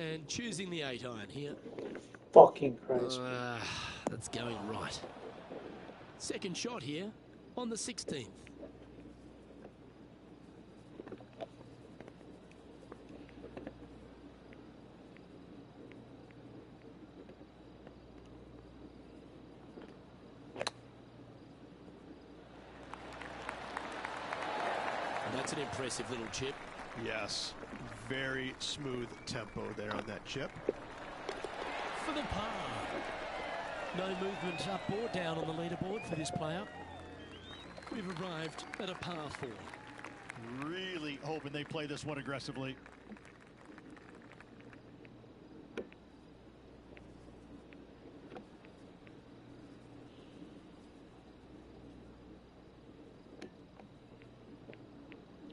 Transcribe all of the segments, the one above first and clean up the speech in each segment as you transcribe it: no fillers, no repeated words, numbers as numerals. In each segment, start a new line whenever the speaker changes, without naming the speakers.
And choosing the 8-iron here.
Fucking Christ.
That's going right. Second shot here on the 16th. That's an impressive little chip.
Yes, very smooth tempo there on that chip.
For the par. No movement up or down on the leaderboard for this player. We've arrived at a par 4.
Really hoping they play this one aggressively.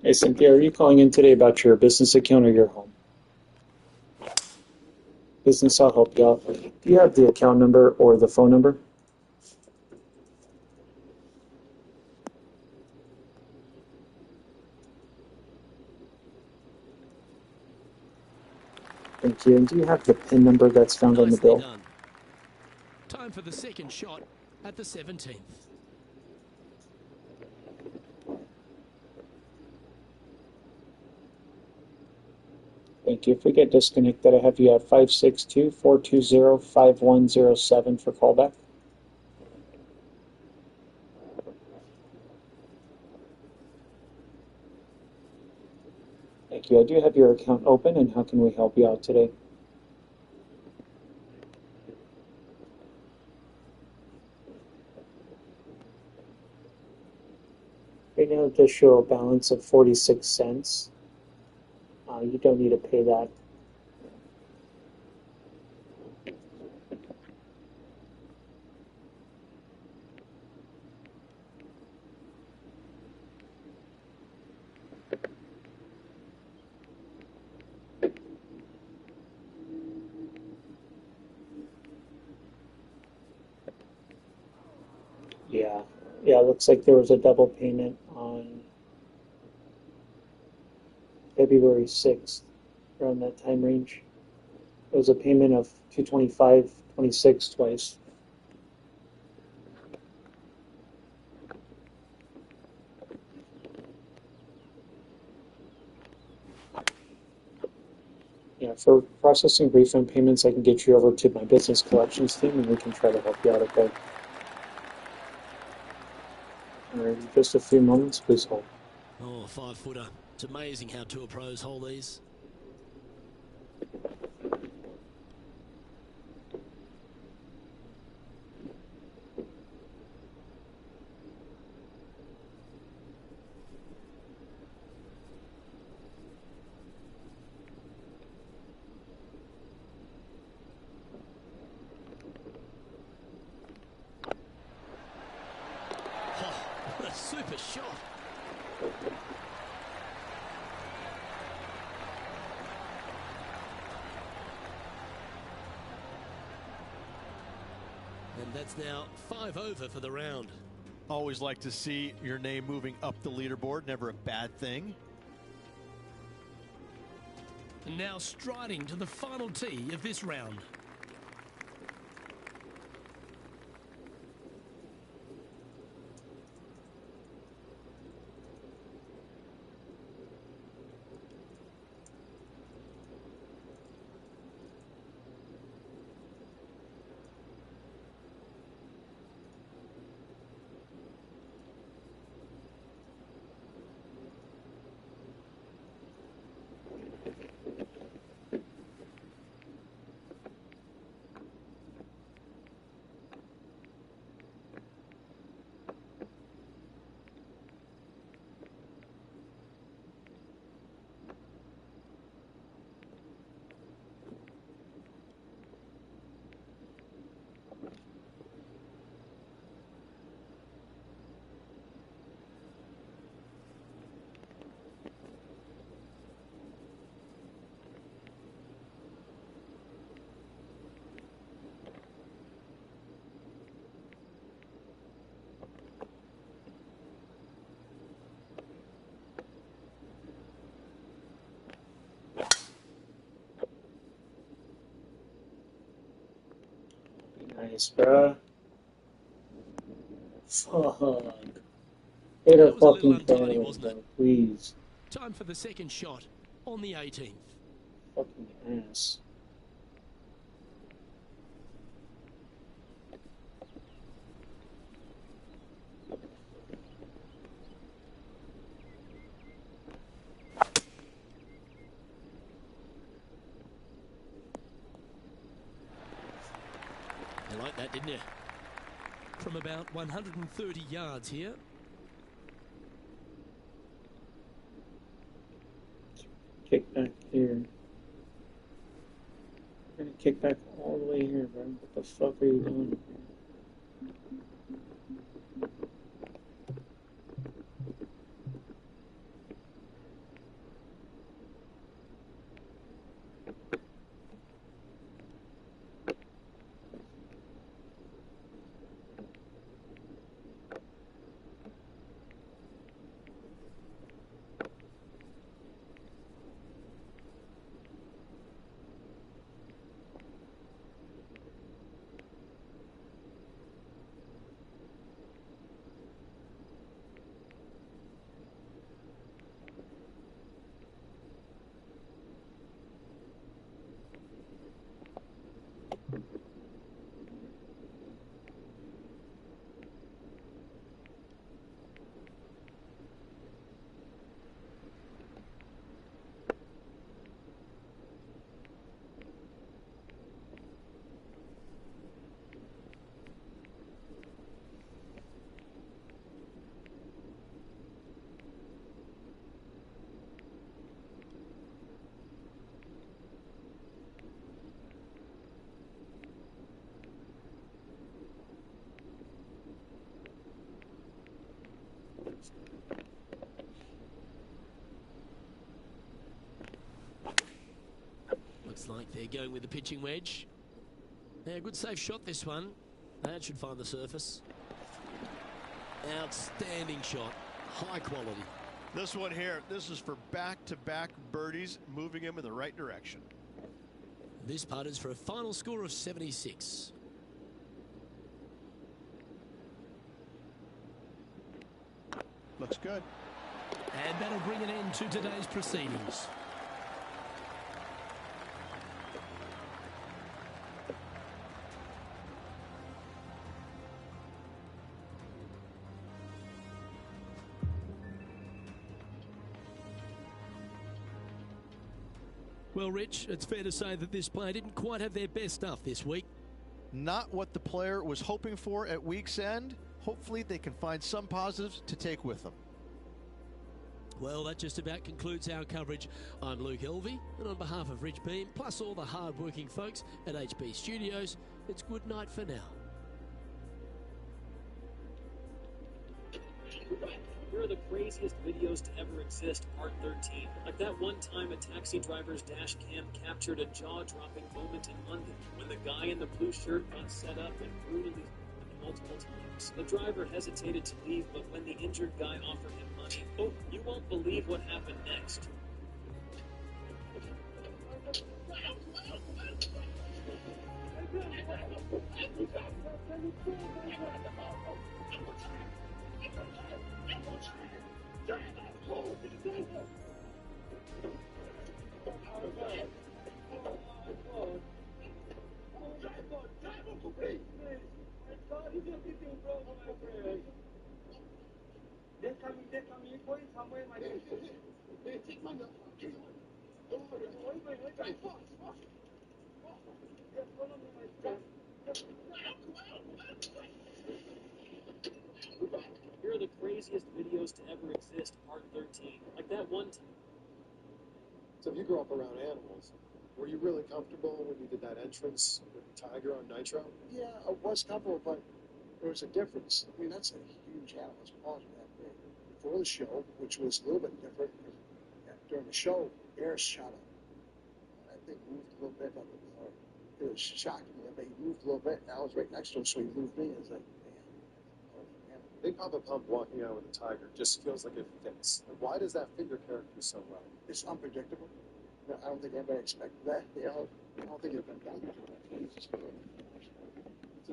Hey, Cynthia, are you calling in today about your business account or your home? Business, I'll help you out. Do you have the account number or the phone number? Thank you. And do you have the PIN number that's found on the bill?
Done. Time for the second shot at the 17th.
Thank you. If we get disconnected, I have you at 562-420-5107 for callback. Thank you. I do have your account open, and how can we help you out today? Right now, it does show a balance of 46 cents. You don't need to pay that. Yeah, it looks like there was a double payment on February 6th, around that time range. It was a payment of $225.26 twice. Yeah, for processing refund payments, I can get you over to my business collections team, and we can try to help you out, okay? All right, just a few moments, please hold.
Oh, 5-footer. It's amazing how tour pros hold these. Oh, what a super shot. And that's now 5 over for the round.
Always like to see your name moving up the leaderboard. Never a bad thing.
And now striding to the final tee of this round.
Nice, bruh. Fuck. Hit a
That was a little
fucking
untidy,
fairway,
wasn't it?
bro. Please.
Time for the second shot on the 18th.
Fucking ass.
You like that, didn't you? From about 130 yards here.
Kick back here. You're gonna kick back all the way here, bro. What the fuck are you doing?
Looks like they're going with the pitching wedge. Yeah, good safe shot this one. That should find the surface. Outstanding shot. High quality.
This one here, this is for back-to-back birdies, moving him in the right direction.
This putt is for a final score of 76.
Looks good.
And that'll bring an end to today's proceedings. Well, Rich, it's fair to say that this player didn't quite have their best stuff this week.
Not what the player was hoping for at week's end. Hopefully they can find some positives to take with them.
Well, that just about concludes our coverage. I'm Luke Elvey, and on behalf of Rich Beam, plus all the hard-working folks at HB Studios, it's good night for now.
Here are the craziest videos to ever exist, part 13. Like that one time a taxi driver's dash cam captured a jaw-dropping moment in London when the guy in the blue shirt got set up and brutally multiple times. The driver hesitated to leave, but when the injured guy offered him money, oh, you won't believe what happened next. Here are the craziest videos to ever exist, part 13. Like that one time.
So if you grew up around animals, were you really comfortable when you did that entrance with the tiger on Nitro?
Yeah, I was comfortable, but there was a difference. I mean, that's a huge animal. It's paws that big. Before the show, which was a little bit different, during the show, bears shot up. That thing moved a little bit. It was shocking me, but he moved a little bit, and I was right next to him, so he moved me. It was like, man.
Big Papa Pump walking out with a tiger just feels like it fits. Like, why does that fit your character so well?
It's unpredictable. You know, I don't think anybody expected that. I don't think it's been done before. It's a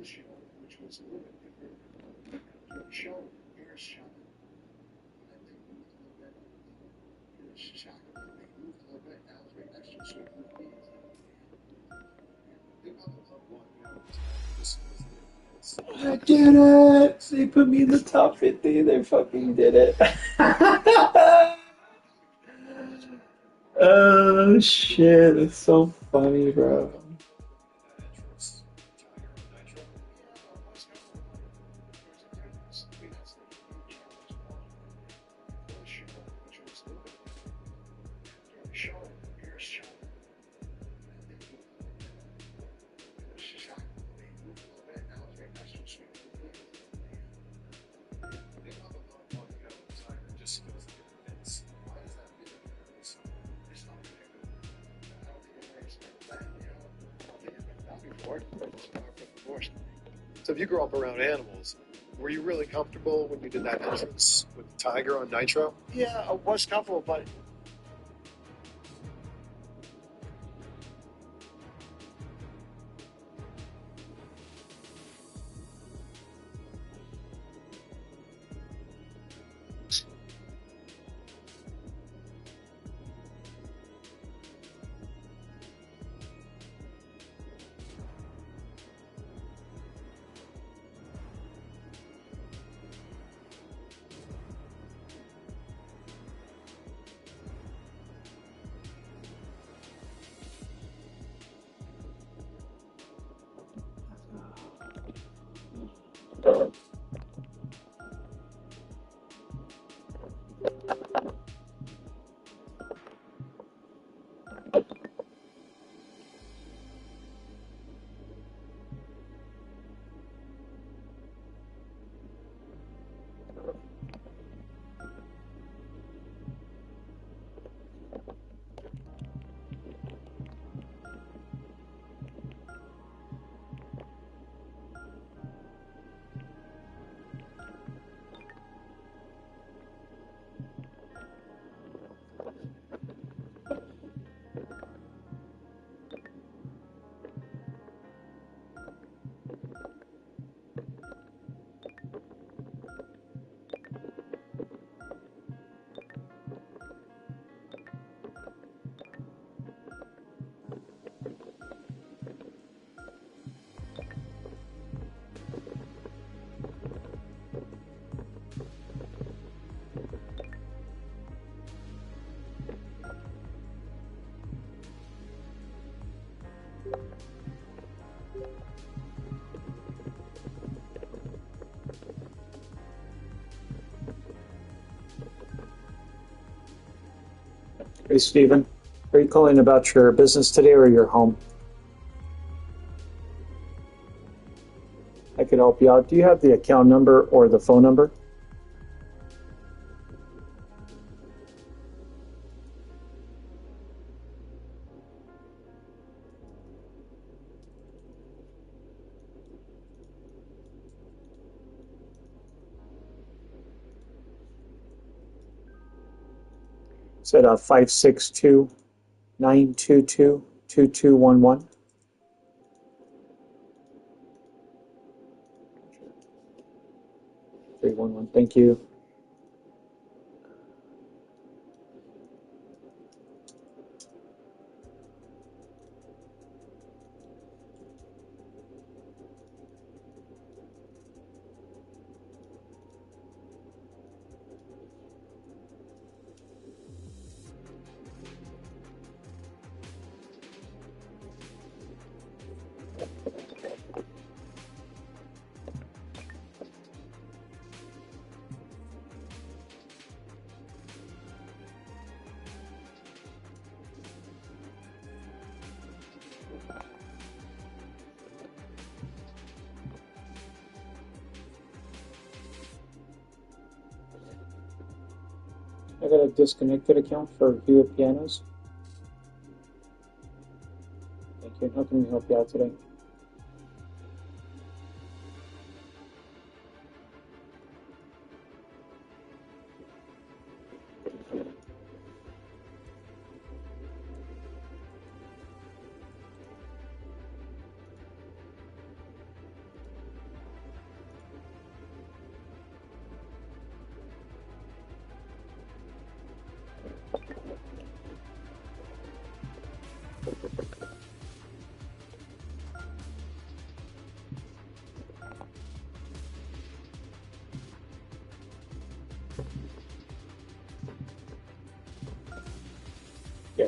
the show, which was a little bit different. During the show, Bears shot it. And they moved a little bit. It was shocking. They moved a little bit. Now it's right next to a sweet little beans. They love it.
I did it! They put me in the top 50. They fucking did it. Oh shit, it's so funny, bro.
So if you grew up around animals, were you really comfortable when you did that entrance with the tiger on Nitro?
Yeah, I was comfortable, but
Hey, Stephen, are you calling about your business today or your home? I could help you out. Do you have the account number or the phone number? It's at 562-922-2211. Thank you. I got a disconnected account for Hewitt Pianos. Thank you. How can we help you out today? Yeah.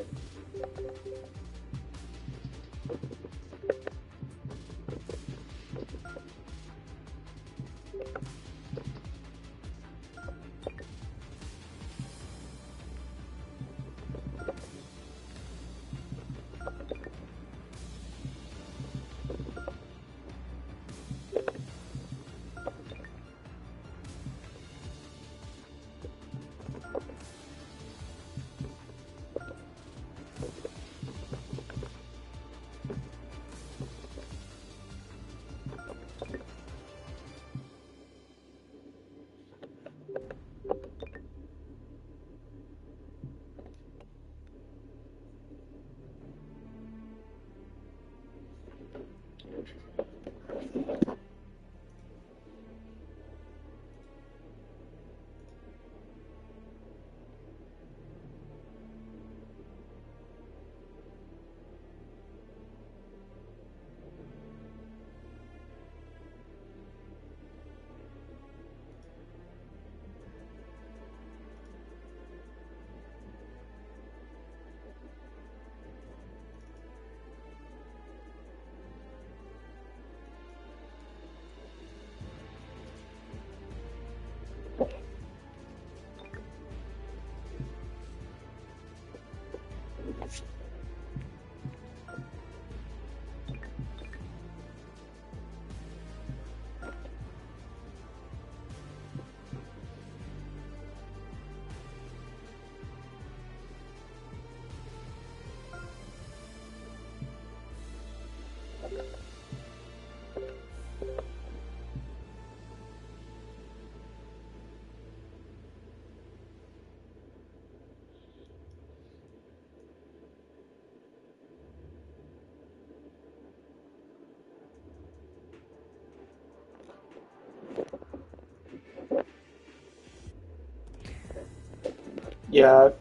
Yeah,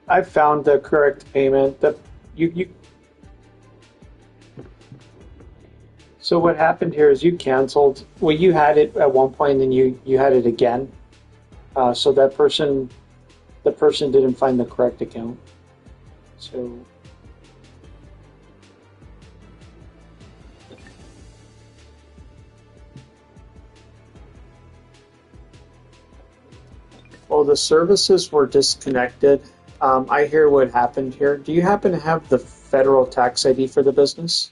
I found the correct payment. That you. So what happened here is you canceled. Well, you had it at one point, and then you had it again. So the person didn't find the correct account. So well, the services were disconnected. I hear what happened here. Do you happen to have the federal tax ID for the business?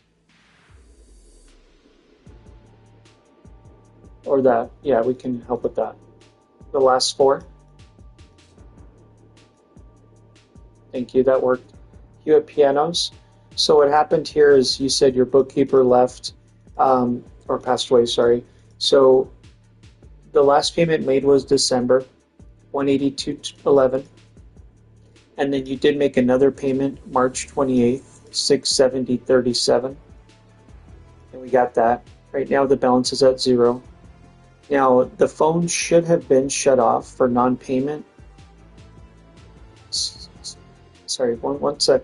Or that? Yeah, we can help with that. The last four? Thank you, that worked. Hewitt Pianos. So what happened here is you said your bookkeeper left, or passed away, sorry. So the last payment made was December, 182.11. And then you did make another payment March 28th, 670.37. And we got that. Right now the balance is at zero. Now the phone should have been shut off for non-payment. Sorry, one sec.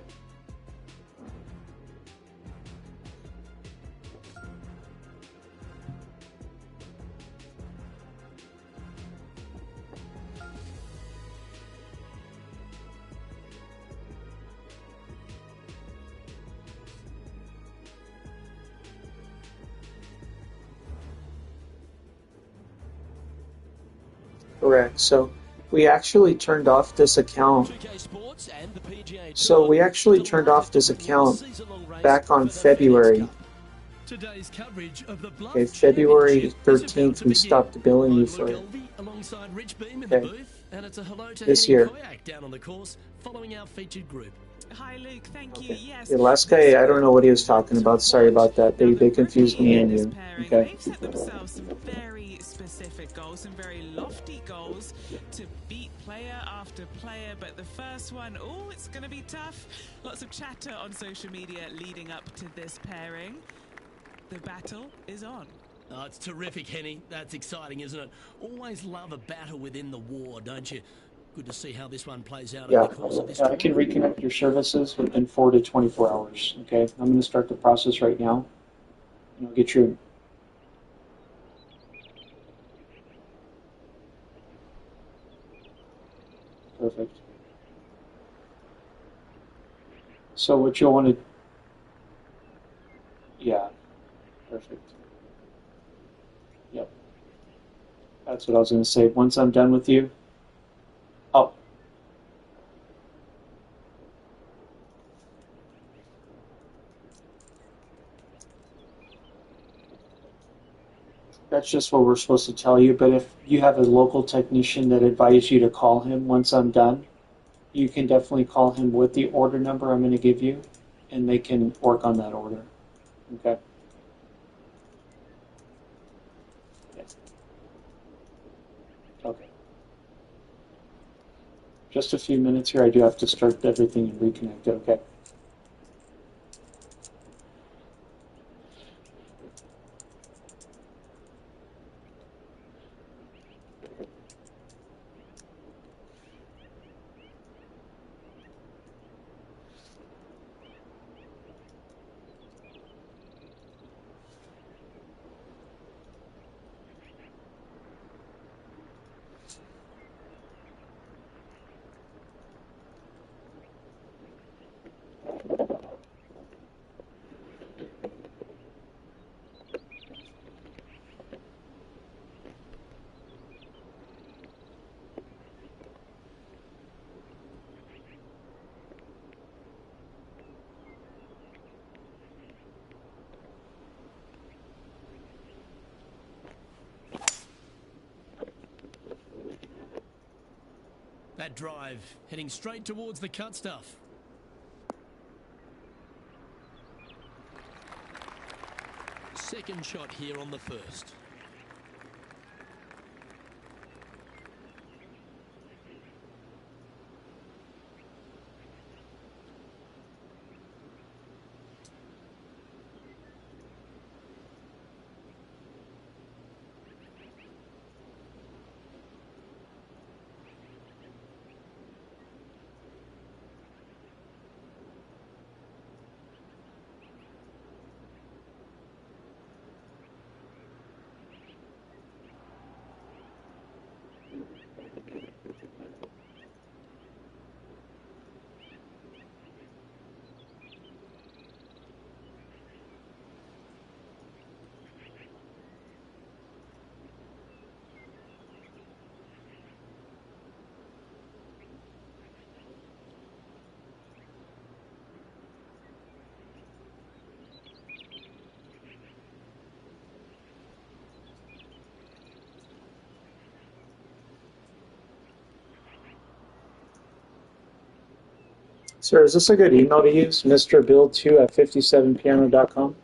Correct. So we actually turned off this account. So we actually turned off this account back on February. Okay, February 13th we stopped billing you for it. Okay. This year.
Hi Luke, thank you.
Okay.
Yes.
The last guy, I don't know what he was talking about. Sorry about that. They confused me and you. Okay.
They've set themselves some very specific goals, some very lofty goals to beat player after player. But the first one, oh, it's going to be tough. Lots of chatter on social media leading up to this pairing. The battle is on.
Oh, it's terrific, Henny. That's exciting, isn't it? Always love a battle within the war, don't you? Good to see how this one plays out
Yeah,
over the course of this
I can reconnect your services within 4 to 24 hours. Okay, I'm going to start the process right now, and I'll get you. Perfect. So what you'll want to, yeah, perfect. Yep. That's what I was going to say. Once I'm done with you, oh, that's just what we're supposed to tell you. But if you have a local technician that advised you to call him once I'm done, you can definitely call him with the order number I'm going to give you, and they can work on that order. Okay. Yeah. Okay. Just a few minutes here. I do have to start everything and reconnect it. Okay.
That drive heading straight towards the cut stuff. Second shot here on the first.
Sir, is this a good email to use? MrBill2@57piano.com?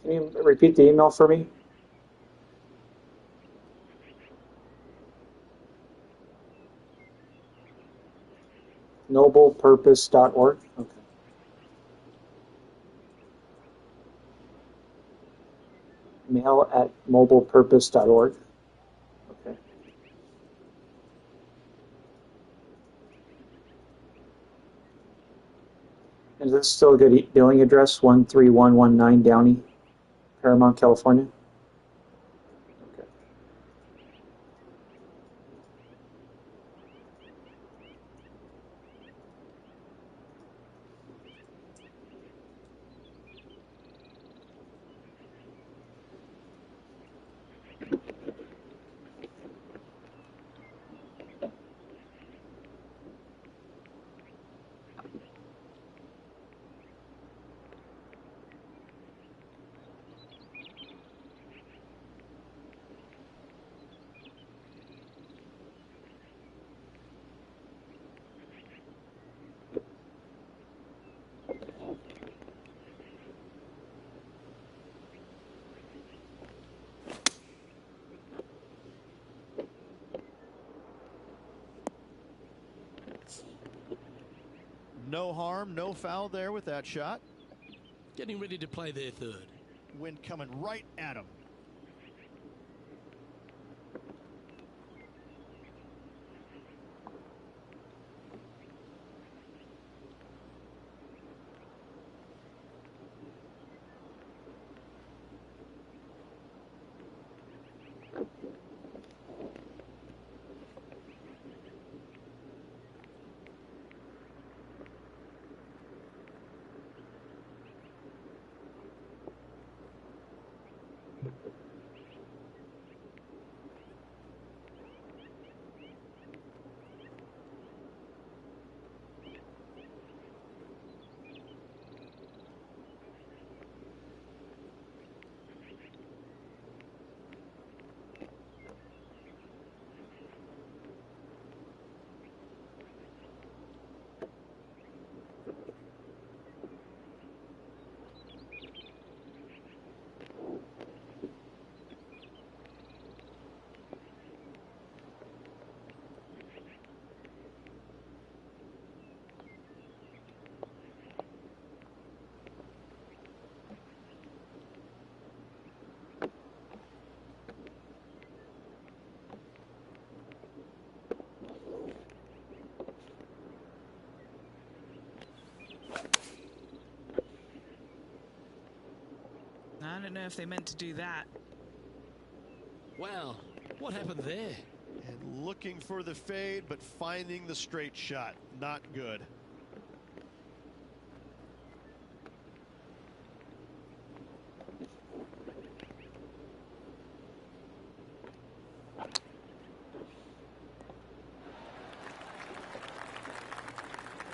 Can you repeat the email for me? Noblepurpose.org? Okay. Mail@mobilepurpose.org. Okay. Is this still a good billing address? 13119 Downey, Paramount, California? Okay.
No harm, no foul there with that shot.
Getting ready to play their third.
Wind coming right at him.
I don't know if they meant to do that.
Wow, what happened there?
And looking for the fade, but finding the straight shot. Not good.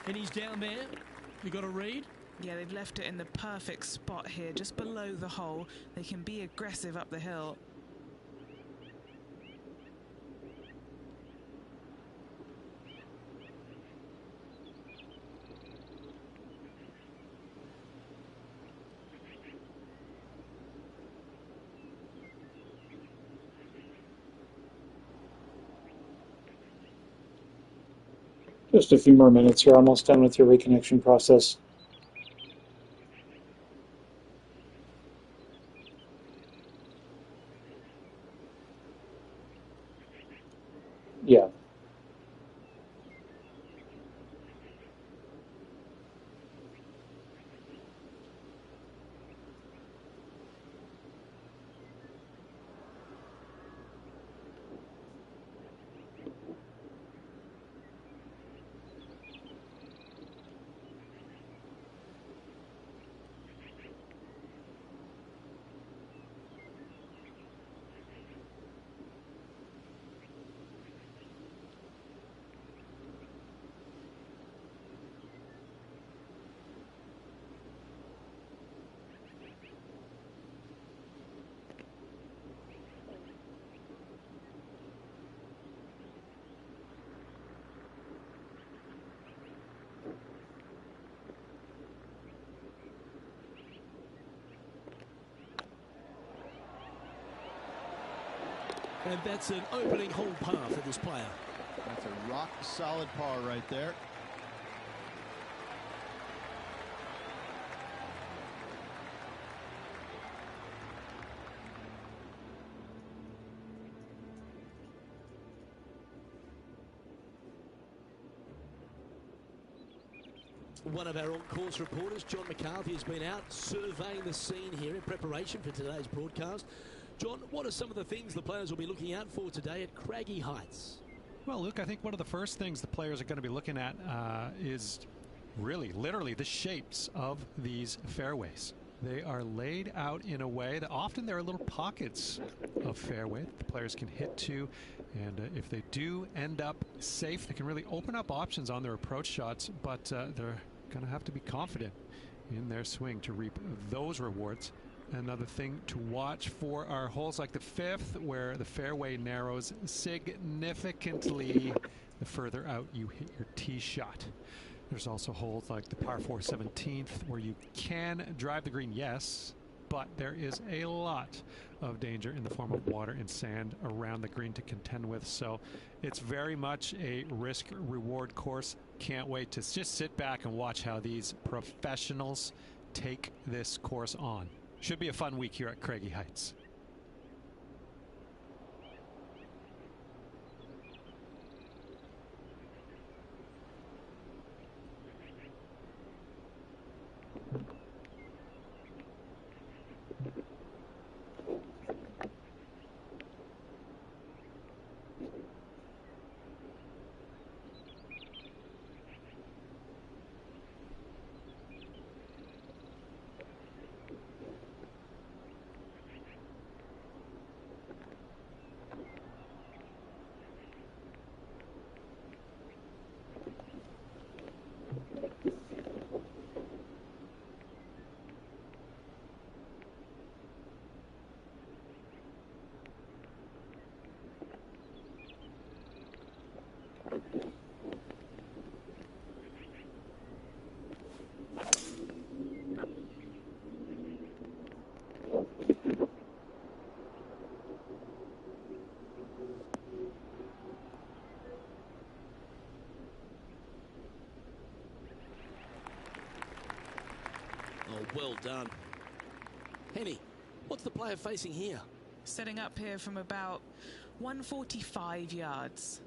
And he's down there. You got a read?
Yeah, they've left it in the perfect spot here, just below the hole. They can be aggressive up the hill.
Just a few more minutes. You're almost done with your reconnection process. Yeah.
And that's an opening hole par for this player.
That's a rock solid par right there.
One of our on-course reporters, John McCarthy, has been out surveying the scene here in preparation for today's broadcast. John, what are some of the things the players will be looking out for today at Craggy Heights?
Well, Luke, I think one of the first things the players are going to be looking at is really, literally, the shapes of these fairways. They are laid out in a way that often there are little pockets of fairway that the players can hit to, and if they do end up safe, they can really open up options on their approach shots, but they're going to have to be confident in their swing to reap those rewards. Another thing to watch for are holes like the 5th, where the fairway narrows significantly the further out you hit your tee shot. There's also holes like the par 4 17th, where you can drive the green, yes, but there is a lot of danger in the form of water and sand around the green to contend with. So it's very much a risk-reward course. Can't wait to just sit back and watch how these professionals take this course on. Should be a fun week here at Craggy Heights.
Oh, well done. Henny, what's the player facing here?
Setting up here from about 145 yards.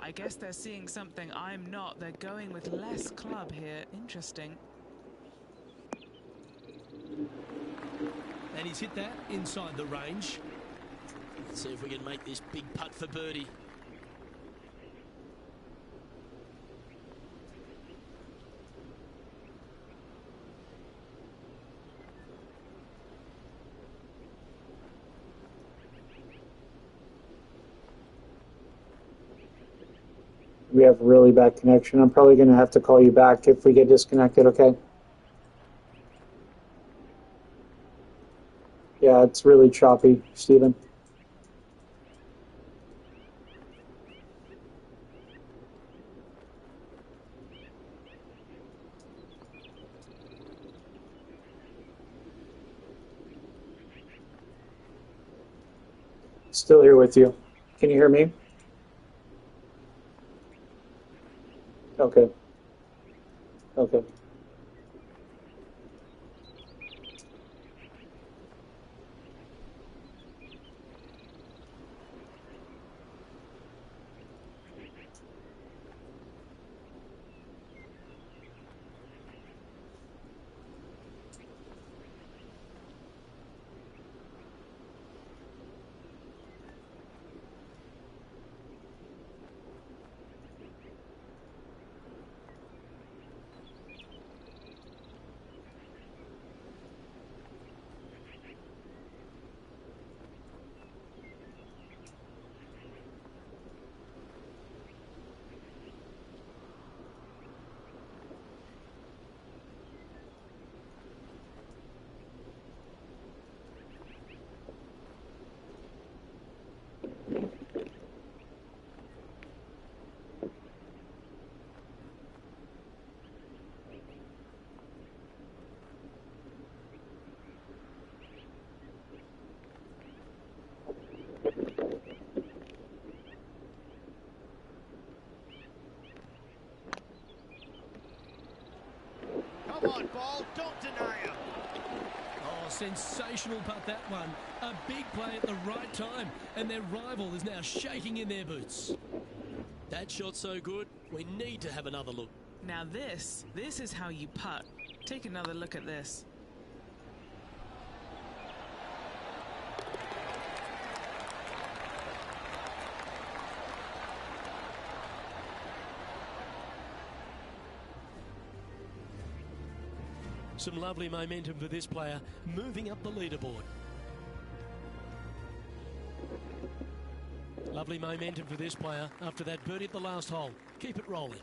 I guess they're seeing something I'm not. They're going with less club here. Interesting.
And he's hit that inside the range. Let's see if we can make this big putt for birdie.
We have really bad connection. I'm probably going to have to call you back if we get disconnected, okay? Yeah, it's really choppy, Stephen. Still here with you. Can you hear me? Okay. Okay.
Come on, ball. Don't deny him.
Oh, sensational putt, that one. A big play at the right time, and their rival is now shaking in their boots. That shot's so good, we need to have another look.
Now this is how you putt. Take another look at this.
Some lovely momentum for this player, moving up the leaderboard. Lovely momentum for this player after that birdie at the last hole. Keep it rolling.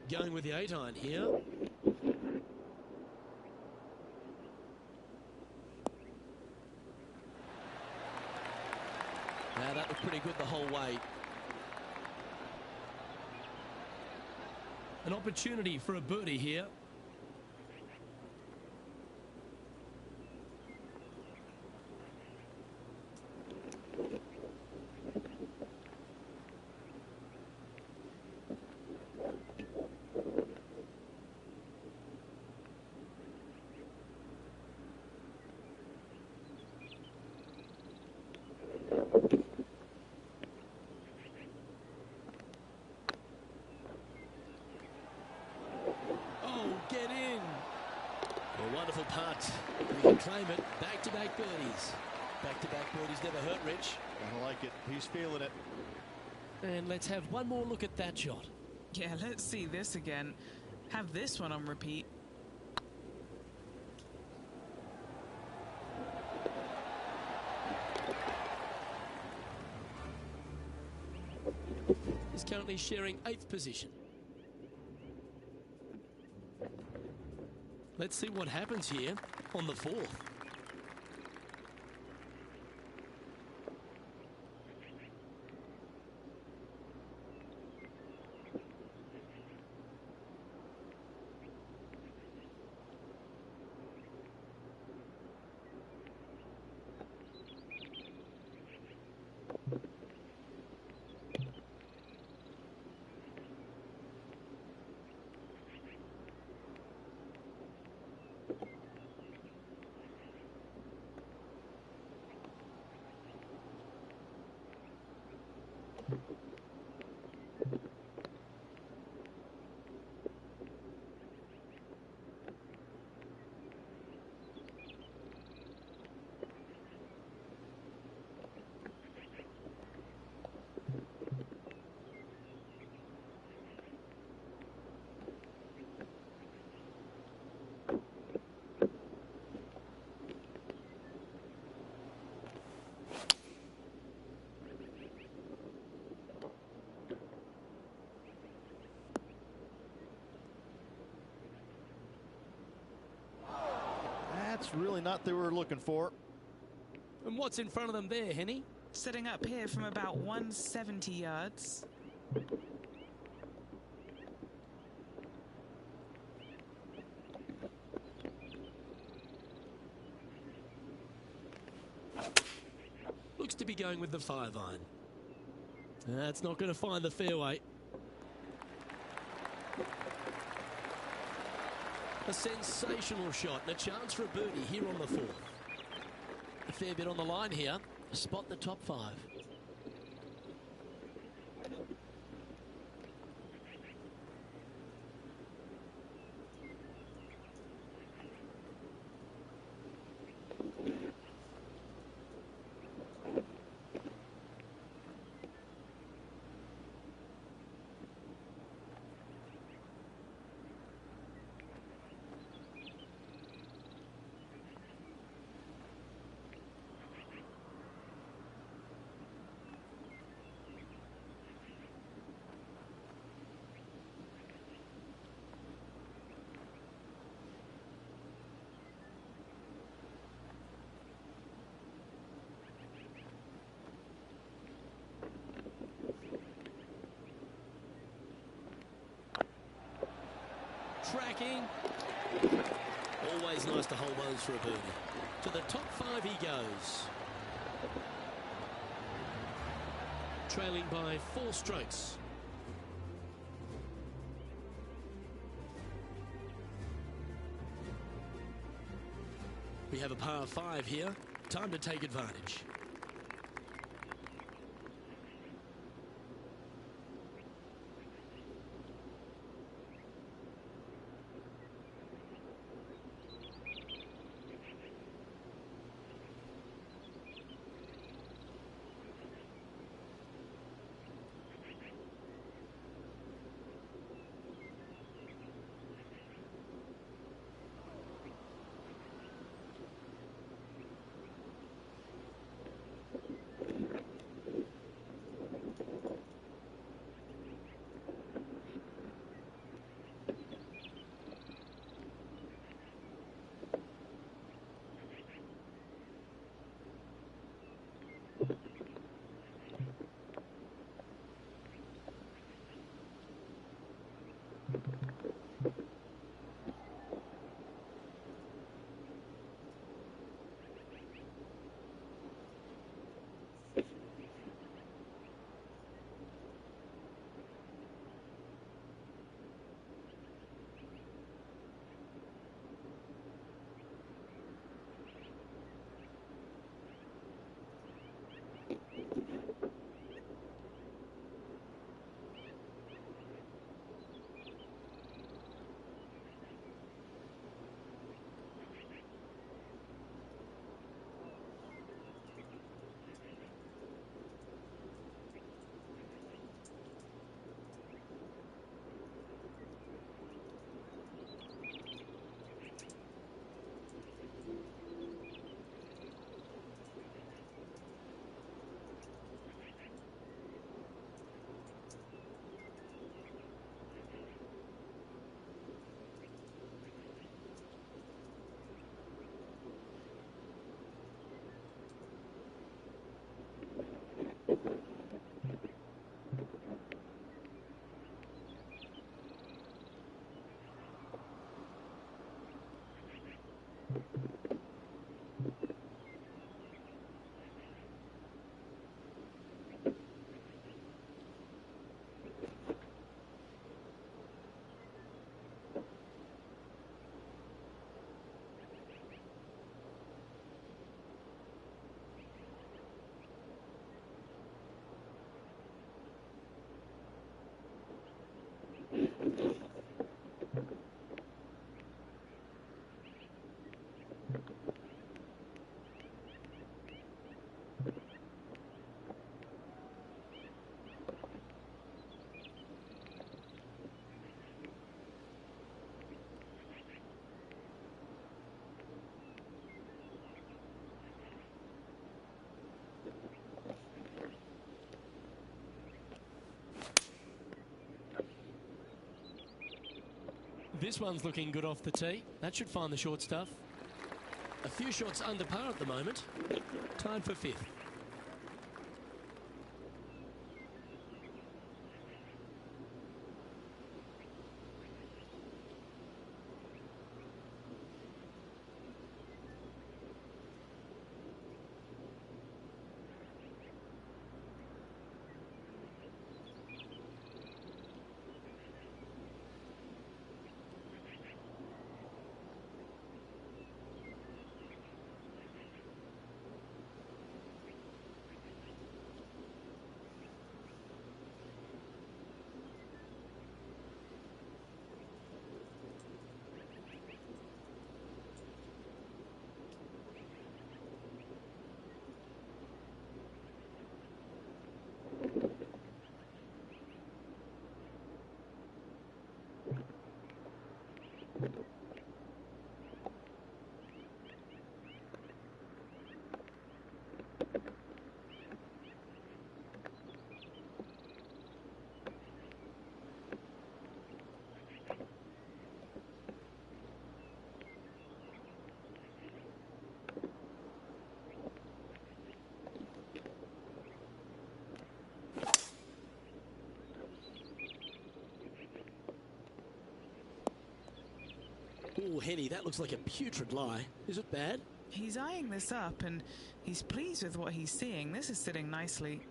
Going with the 8-iron here. Now that looked pretty good the whole way. An opportunity for a birdie here. Get in. A wonderful putt. We can claim it. Back-to-back birdies. Back-to-back birdies never hurt, Rich.
I like it. He's feeling it.
And let's have one more look at that shot.
Yeah, let's see this again. Have this one on repeat.
currently sharing 8th position. Let's see what happens here on the 4th.
That's really not what they were looking for.
And what's in front of them there, Henny?
Setting up here from about 170 yards.
Looks to be going with the 5-iron. That's not going to find the fairway. A sensational shot and a chance for a birdie here on the 4th. A fair bit on the line here. Spot the top 5. Tracking. Always nice to hold those for a birdie. To the top 5 he goes. Trailing by 4 strokes. We have a par 5 here. Time to take advantage. This one's looking good off the tee. That should find the short stuff. A few shots under par at the moment. Tied for fifth. Oh, Henny, that looks like a putrid lie. Is it bad?
He's eyeing this up and he's pleased with what he's seeing. This is sitting nicely.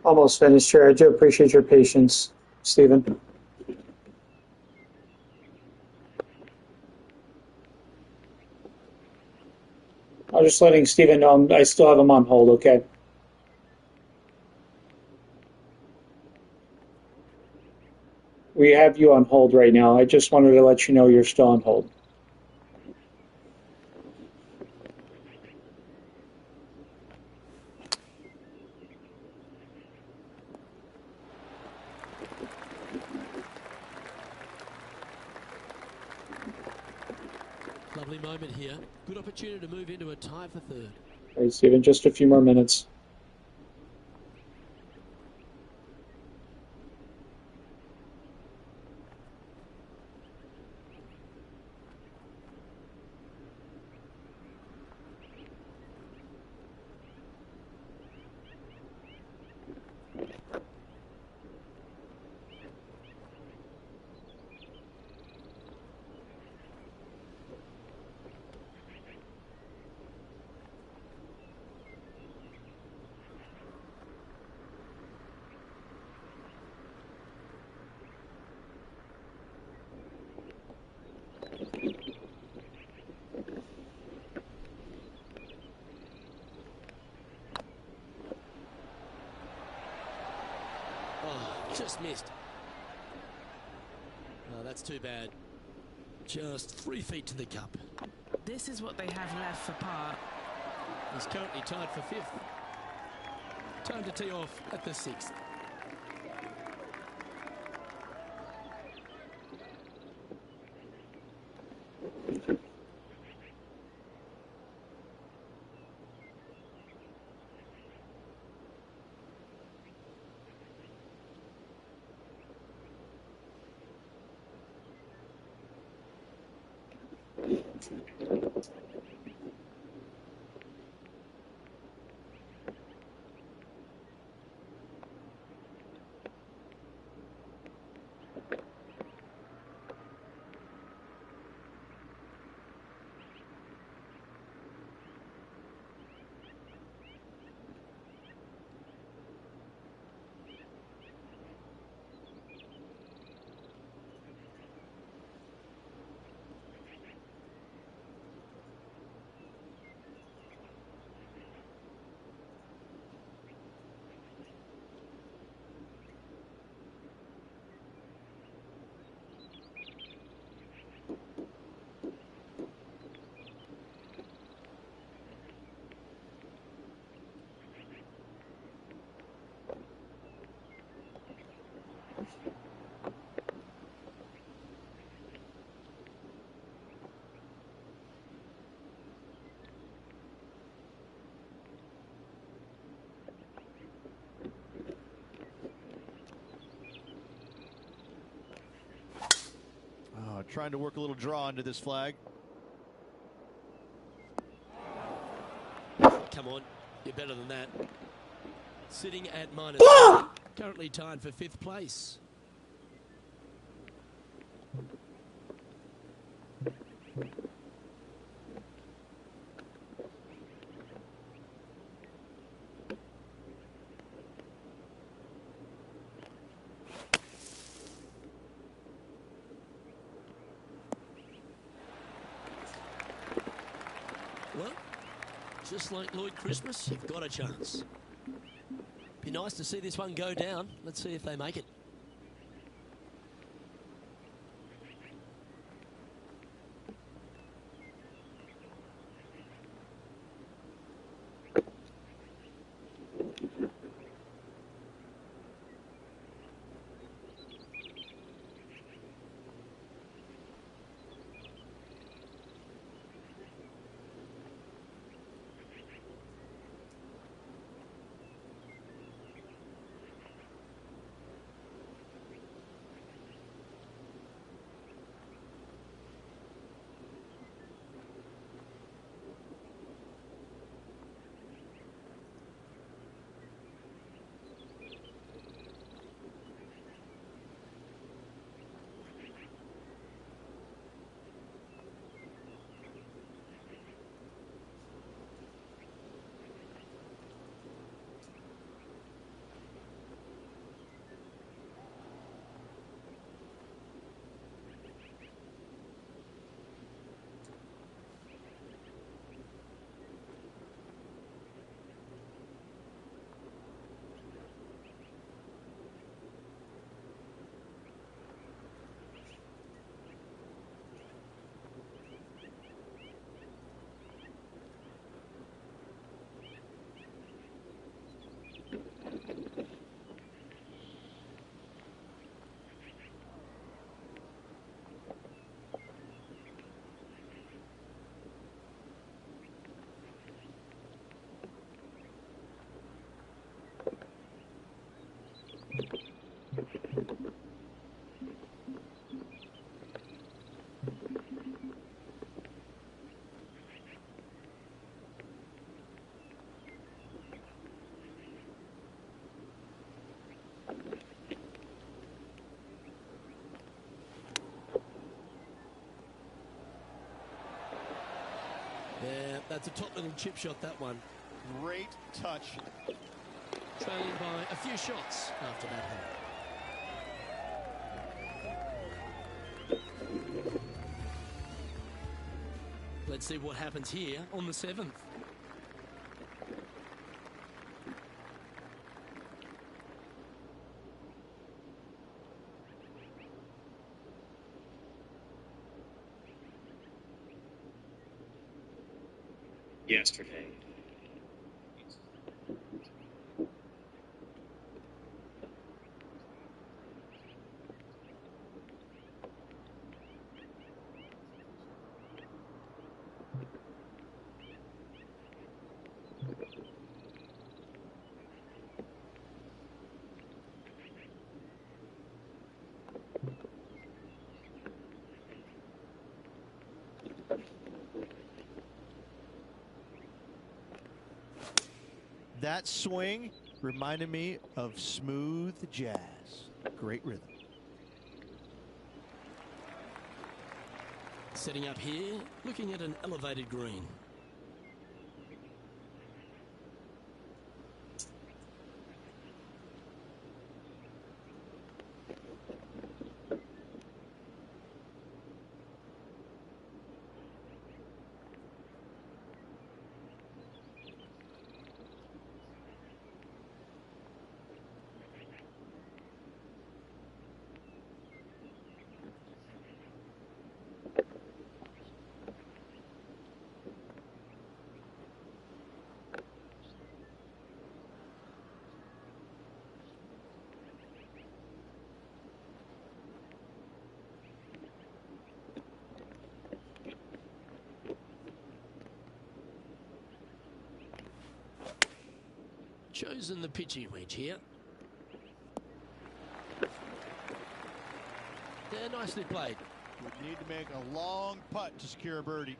Almost finished here. I do appreciate your patience, Stephen. I'm just letting Stephen know I still have him on hold, okay? We have you on hold right now. I just wanted to let you know you're still on hold.
Lovely moment here. Good opportunity to move into a tie for third.
All right, Stephen, just a few more minutes.
Just missed. Oh, that's too bad. Just 3 feet to the cup.
This is what they have left for par.
He's currently tied for 5th. Time to tee off at the 6th.
Trying to work a little draw into this flag.
Come on, you're better than that. Sitting at -3, currently tied for 5th place. Well, just like Lloyd Christmas, you've got a chance. Be nice to see this one go down. Let's see if they make it. That's a top little chip shot, that one.
Great touch.
Trailing by a few shots after that hole. Let's see what happens here on the 7th.
Yesterday.
That swing reminded me of smooth jazz. Great rhythm.
Setting up here, looking at an elevated green. Chosen the pitching wedge here. Yeah, nicely played.
Would need to make a long putt to secure a birdie.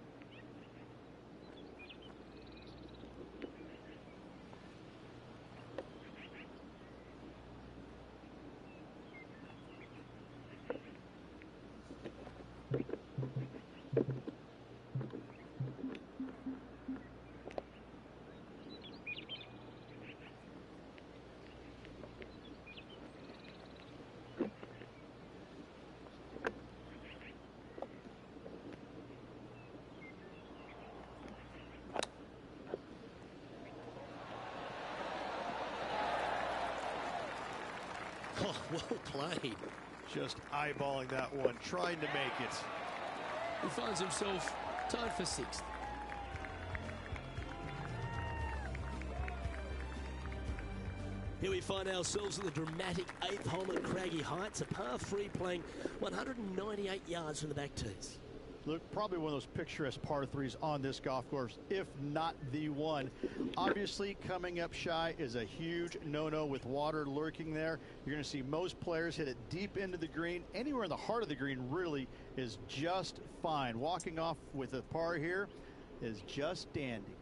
Oh, well played.
Just eyeballing that one, trying to make it.
He finds himself tied for 6th. Here we find ourselves at the dramatic 8th hole at Craggy Heights, a par 3 playing 198 yards from the back tees.
Look, probably one of those picturesque par 3s on this golf course, if not the one. Obviously, coming up shy is a huge no-no with water lurking there. You're going to see most players hit it deep into the green. Anywhere in the heart of the green really is just fine. Walking off with a par here is just dandy.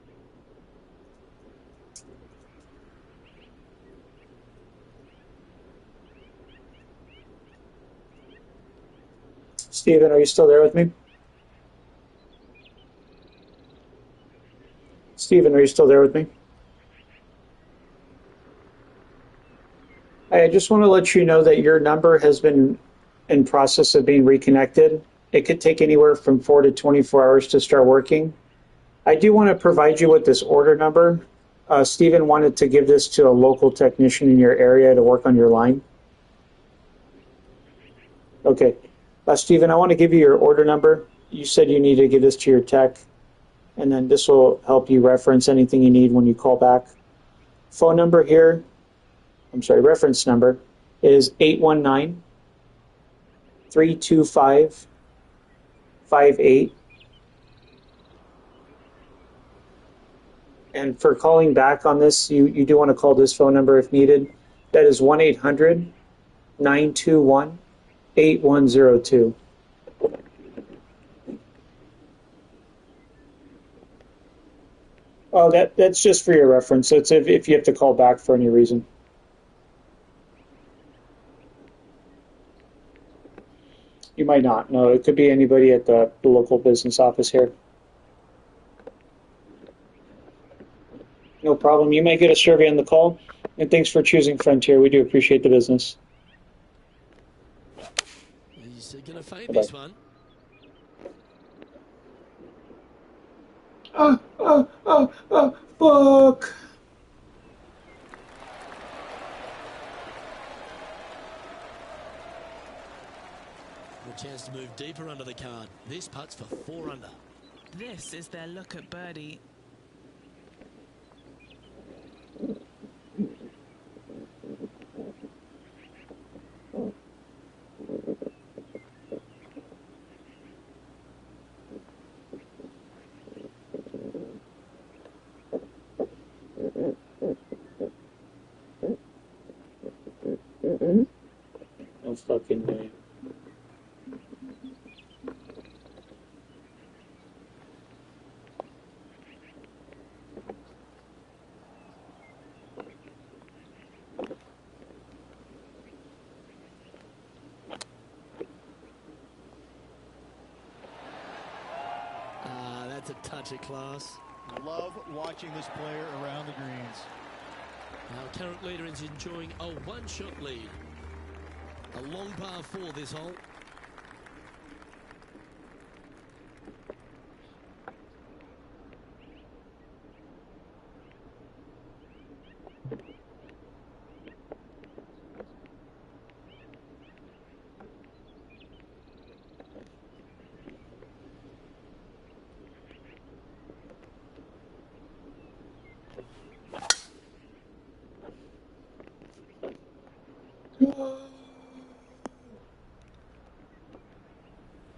Stephen, are you still there with me? Stephen, are you still there with me? I just want to let you know that your number has been in process of being reconnected. It could take anywhere from 4 to 24 hours to start working. I do want to provide you with this order number. Stephen wanted to give this to a local technician in your area to work on your line. Okay. Stephen, I want to give you your order number. You said you need to give this to your tech, and then this will help you reference anything you need when you call back. Phone number here, reference number is 819-325-58. And for calling back on this, you do want to call this phone number if needed. That is 1-800-921-8102. Oh, that's just for your reference. It's if you have to call back for any reason. You might not. No, it could be anybody at the local business office here. problem. You may get a survey on the call. And thanks for choosing Frontier. We do appreciate the business.
He's going to fade this one.
Fuck.
A chance to move deeper under the card. This putt's for 4 under.
This is their look at birdie.
No fucking way.
That's a touch of class.
Love watching this player around the greens.
Our current leader is enjoying a one-shot lead. A long par 4 this hole.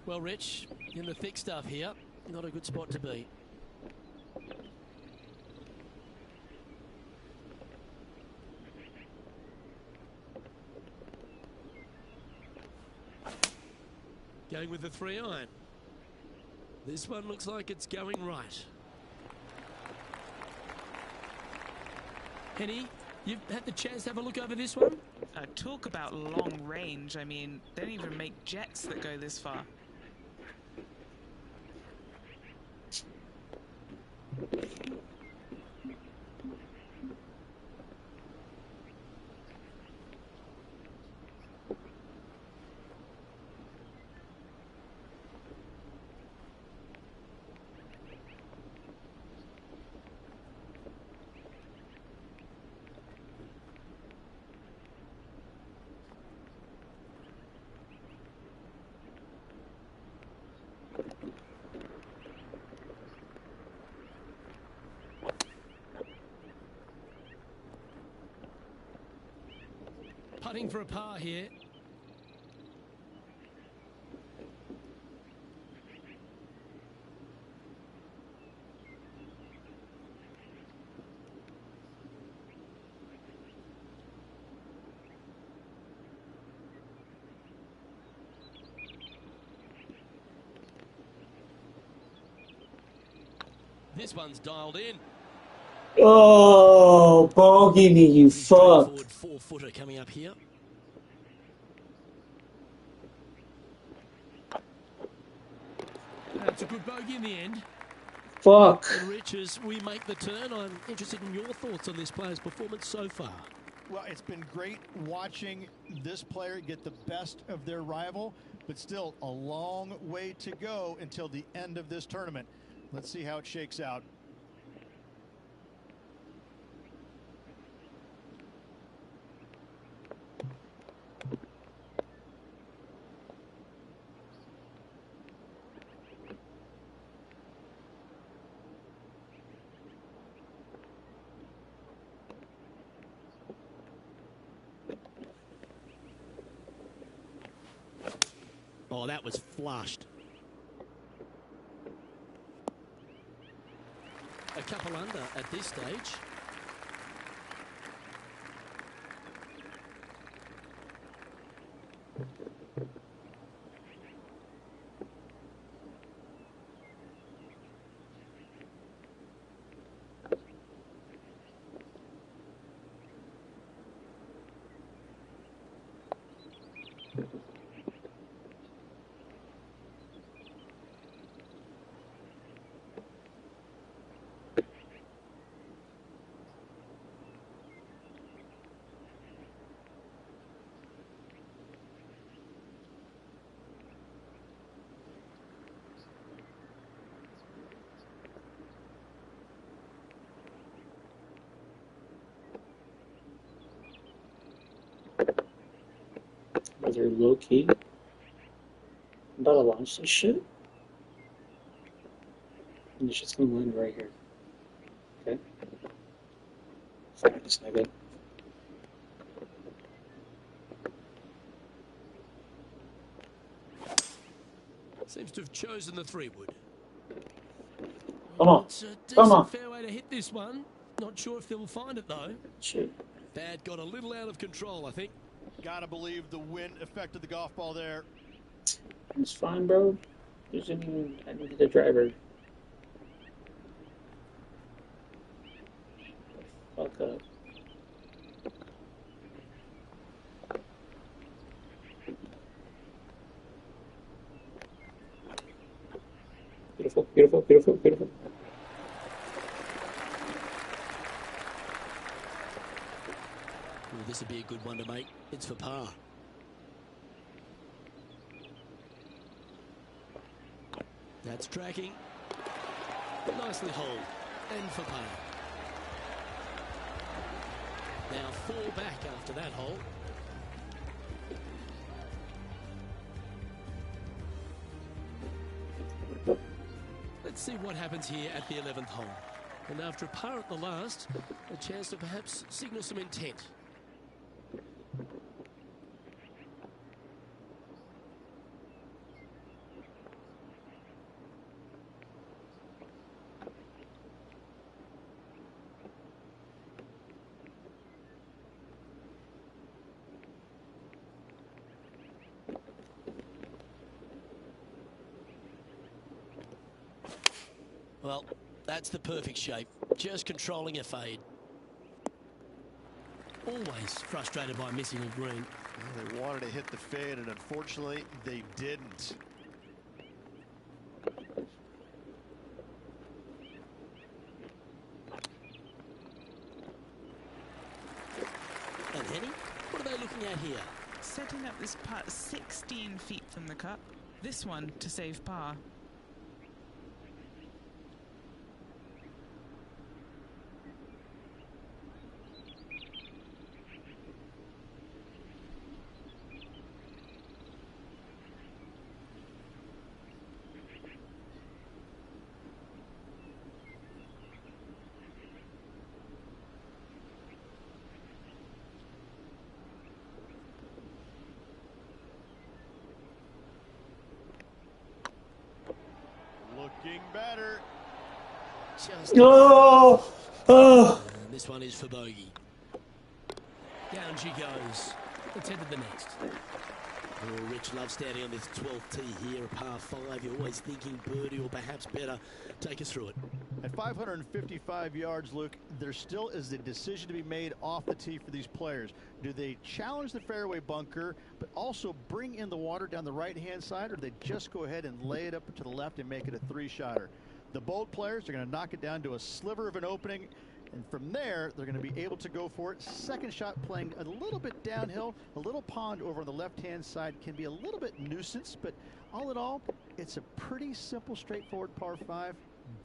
Well, Rich, in the thick stuff here, not a good spot to be. Going with the 3-iron. This one looks like it's going right. Henny, you've had the chance to have a look over this one?
Talk about long range. I mean, they don't even make jets that go this far.
Putting for a par here. This one's dialed in.
Oh, bogey me, you fuck.
Forward 4-footer coming up here. That's a good bogey in the end.
Fuck.
And Rich, as we make the turn, I'm interested in your thoughts on this player's performance so far.
Well, it's been great watching this player get the best of their rival, but still a long way to go until the end of this tournament. Let's see how it shakes out.
Oh, that was flushed. A couple under at this stage.
Rather low key. I'm about to launch this shit. And this shit's gonna land right here. Okay. Fuck, that's not good.
Seems to have chosen the 3-wood.
Come on.
It's a
Come on.
decent fairway to hit this one. Not sure if they'll find it though.
Shit.
That got a little out of control, I think.
Gotta believe the wind affected the golf ball there.
It's fine, bro. I needed a driver. Fuck up. Beautiful, beautiful, beautiful, beautiful.
Ooh, this would be a good one to make. It's for par. That's tracking. Nicely holed. And for par. Now 4 back after that hole. Let's see what happens here at the 11th hole. And after a par at the last, a chance to perhaps signal some intent. Well, that's the perfect shape. Just controlling a fade. Always frustrated by missing a green.
Well, they wanted to hit the fade, and unfortunately, they didn't.
And Henny, what are they looking at here?
Setting up this putt 16 feet from the cup. This one to save par.
Looking better.
Just
Oh! Oh!
and this one is for bogey. Down she goes. Let's head to the next. Oh, Rich loves standing on this 12th tee here, a par 5. You're always thinking birdie or perhaps better. Take us through it.
At 555 yards, Luke, there still is a decision to be made off the tee for these players. Do they challenge the fairway bunker, but also bring in the water down the right-hand side, or do they just go ahead and lay it up to the left and make it a 3-shotter? The bold players are going to knock it down to a sliver of an opening, and from there, they're going to be able to go for it. Second shot playing a little bit downhill. A little pond over on the left-hand side can be a little bit nuisance, but all in all, it's a pretty simple, straightforward par 5.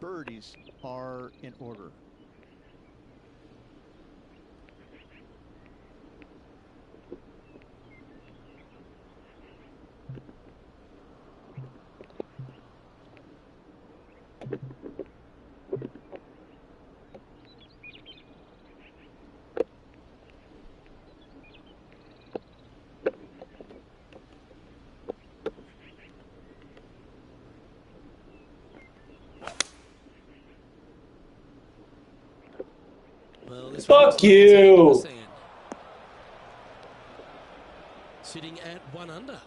Birdies are in order.
Well, this
Fuck you!
Sitting at 1 under.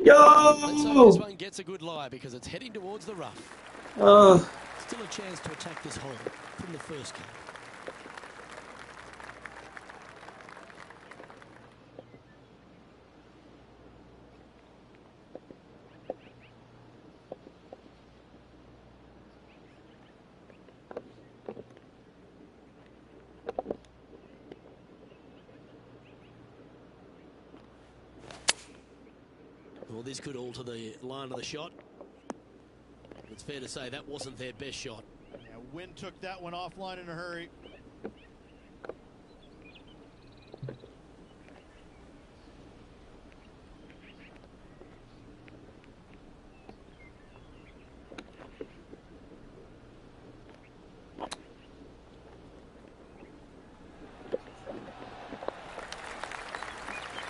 Let's hope this
Yo!
one gets a good lie because it's heading towards the rough. Still a chance to attack this hole from the first cut. Well, this could alter the line of the shot. With it's fair to say that wasn't their best shot.
Yeah, Wynn took that one offline in a hurry.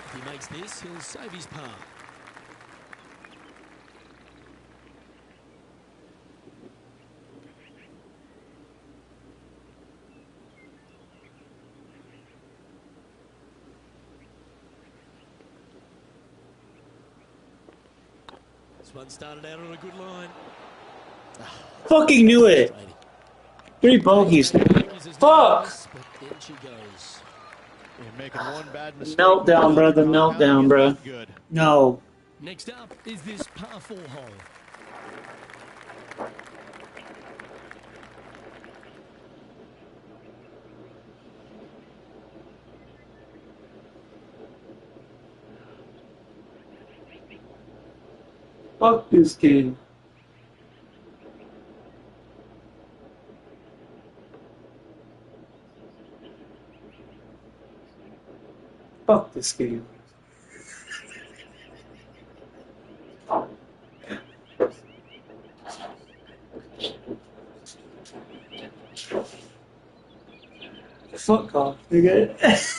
If he makes this, he'll save his par. This one started out on a good line.
Fucking knew it. 3 bogeys. Fuck.
But in she goes.
You're making one bad mistake.
Meltdown, bro. The meltdown, bro.
Good.
No.
Next up is this par 4 hole.
Fuck this game. Fuck this game. Fuck off, nigga.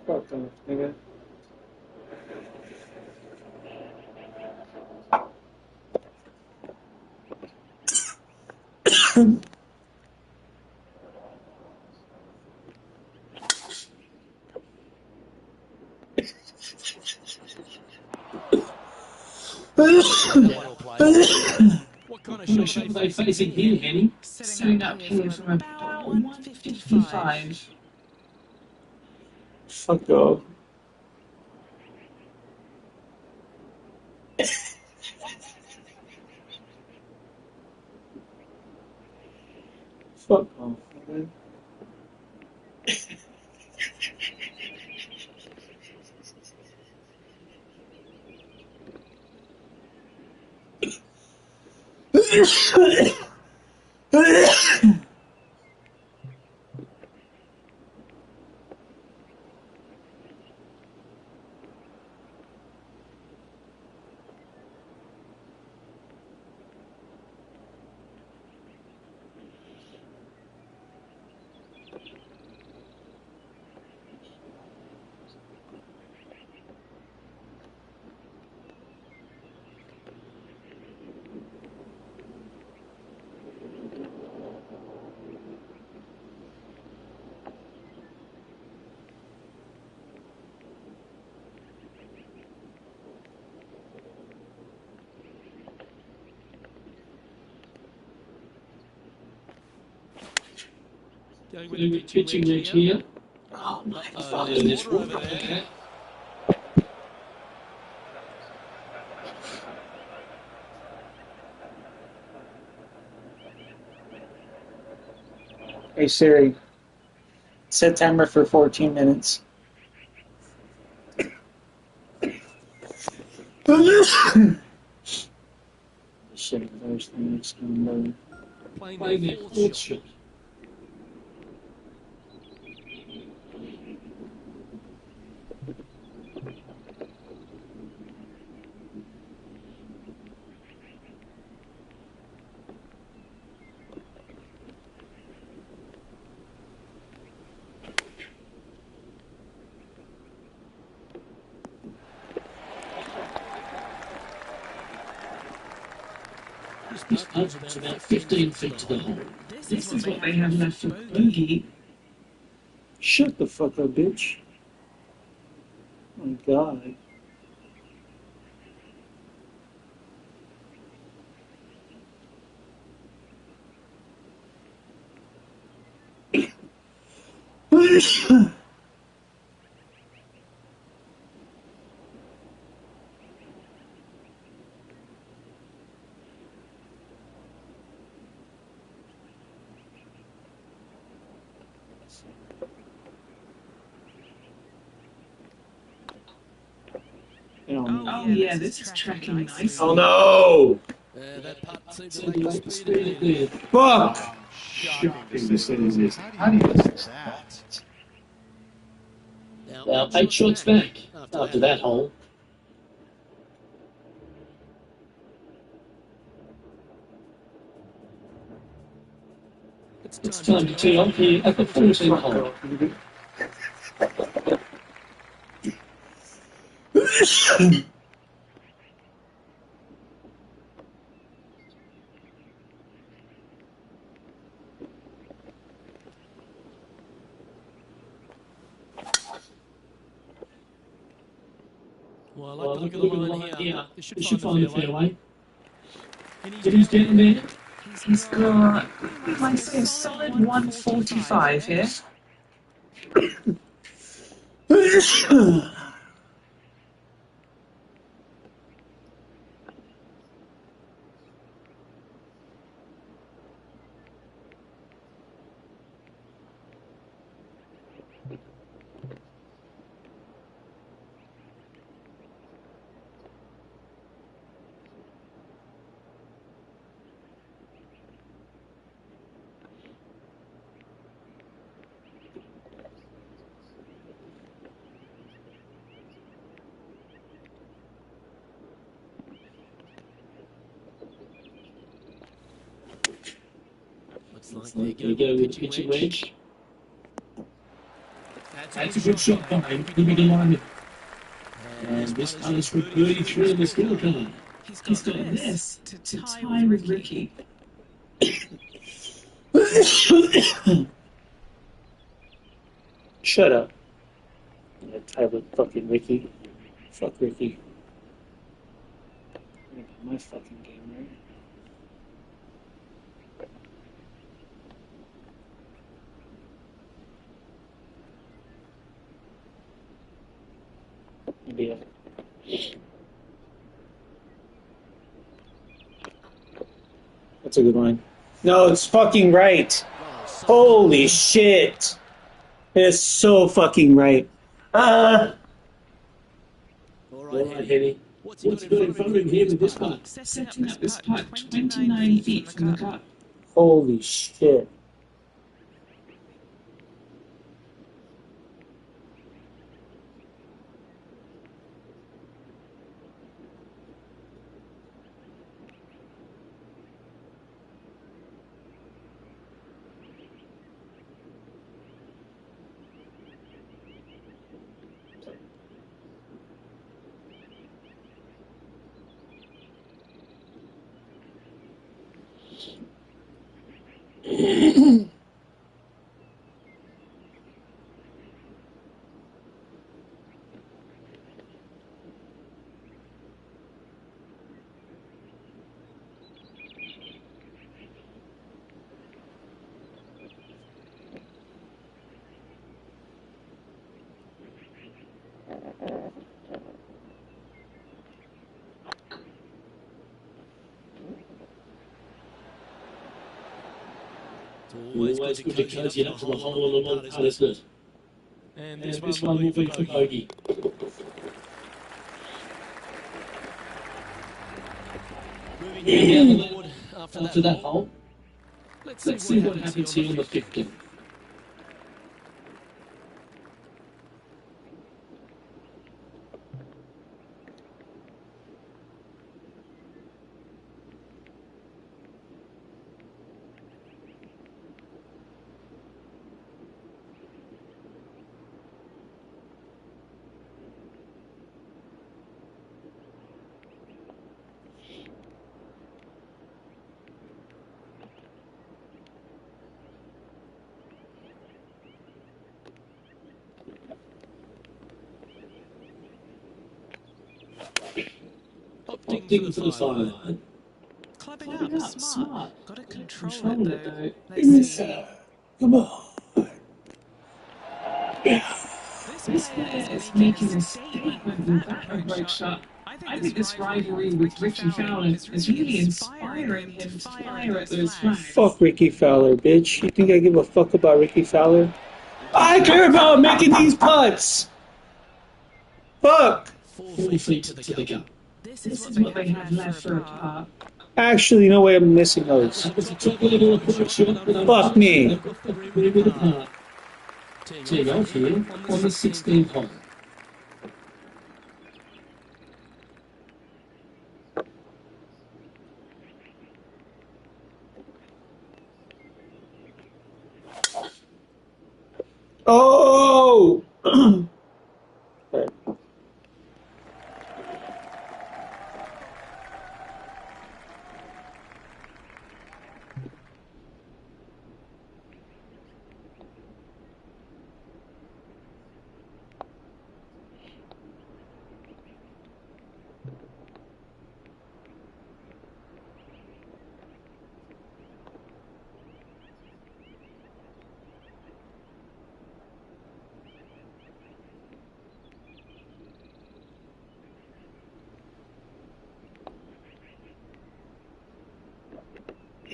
Fuck off, nigga.
What kind of shot are they facing here, Henny?
Setting up here from about 155.
Fuck off. Fuck off, man.
Going with the pitching wedge here.
Oh my
There's water over there.
Hey Siri, set timer for 14 minutes. Shit, there's the next one.
Playing their fourth shot. This putt is about 15 feet to the hole.
This is what they have left for bogey.
Shut the fuck up, bitch. Oh my god.
Oh yeah, this is tracking nicely.
Oh no!
That putt seemed to make speed there.
Fuck!
Shocking to say this. How do you miss that?
Now 8 shots back after that hole. It's time to tee off here at the 14th hole. Well, I like the look of the line here. This should find the fairway. It is down there.
He's got, I'd say, a solid 145 here.
Looks like they go with the pitching wedge. That's a good shot by him. He'll be delighted. And this putt is for 33 in the scorecard.
He's got this to tie with Ricky.
Shut up. Yeah, tie with fucking Ricky. Fuck Ricky. I'm gonna put my fucking game right. India. That's a good line. No, it's fucking right. Holy shit. It's so fucking right. All right, Henny. What's he got in front of him here with this putt?
Setting up this putt 29 feet from the cup.
Holy shit.
Always good to cozy it up to the hole on the one part, isn't it? And this one will be for bogey. Moving down the board after that hole. Let's see what happens here on the 50. Opting for the fire line.
Clubbing up, smart. Got to control it though.
Let's see. Come on.
This player is making a statement with that approach shot. I think this rivalry with Ricky Fowler is really inspiring him to fire at those flags.
Fuck Ricky Fowler, bitch. You think I give a fuck about Ricky Fowler? I care about making these putts! Fuck!
4 feet to the gap.
This is what they have left for a par.
Actually, no way I'm missing those.
That was a top level approach shot.
Fuck me.
With a par. Teeing off here on the 16th hole.
Oh!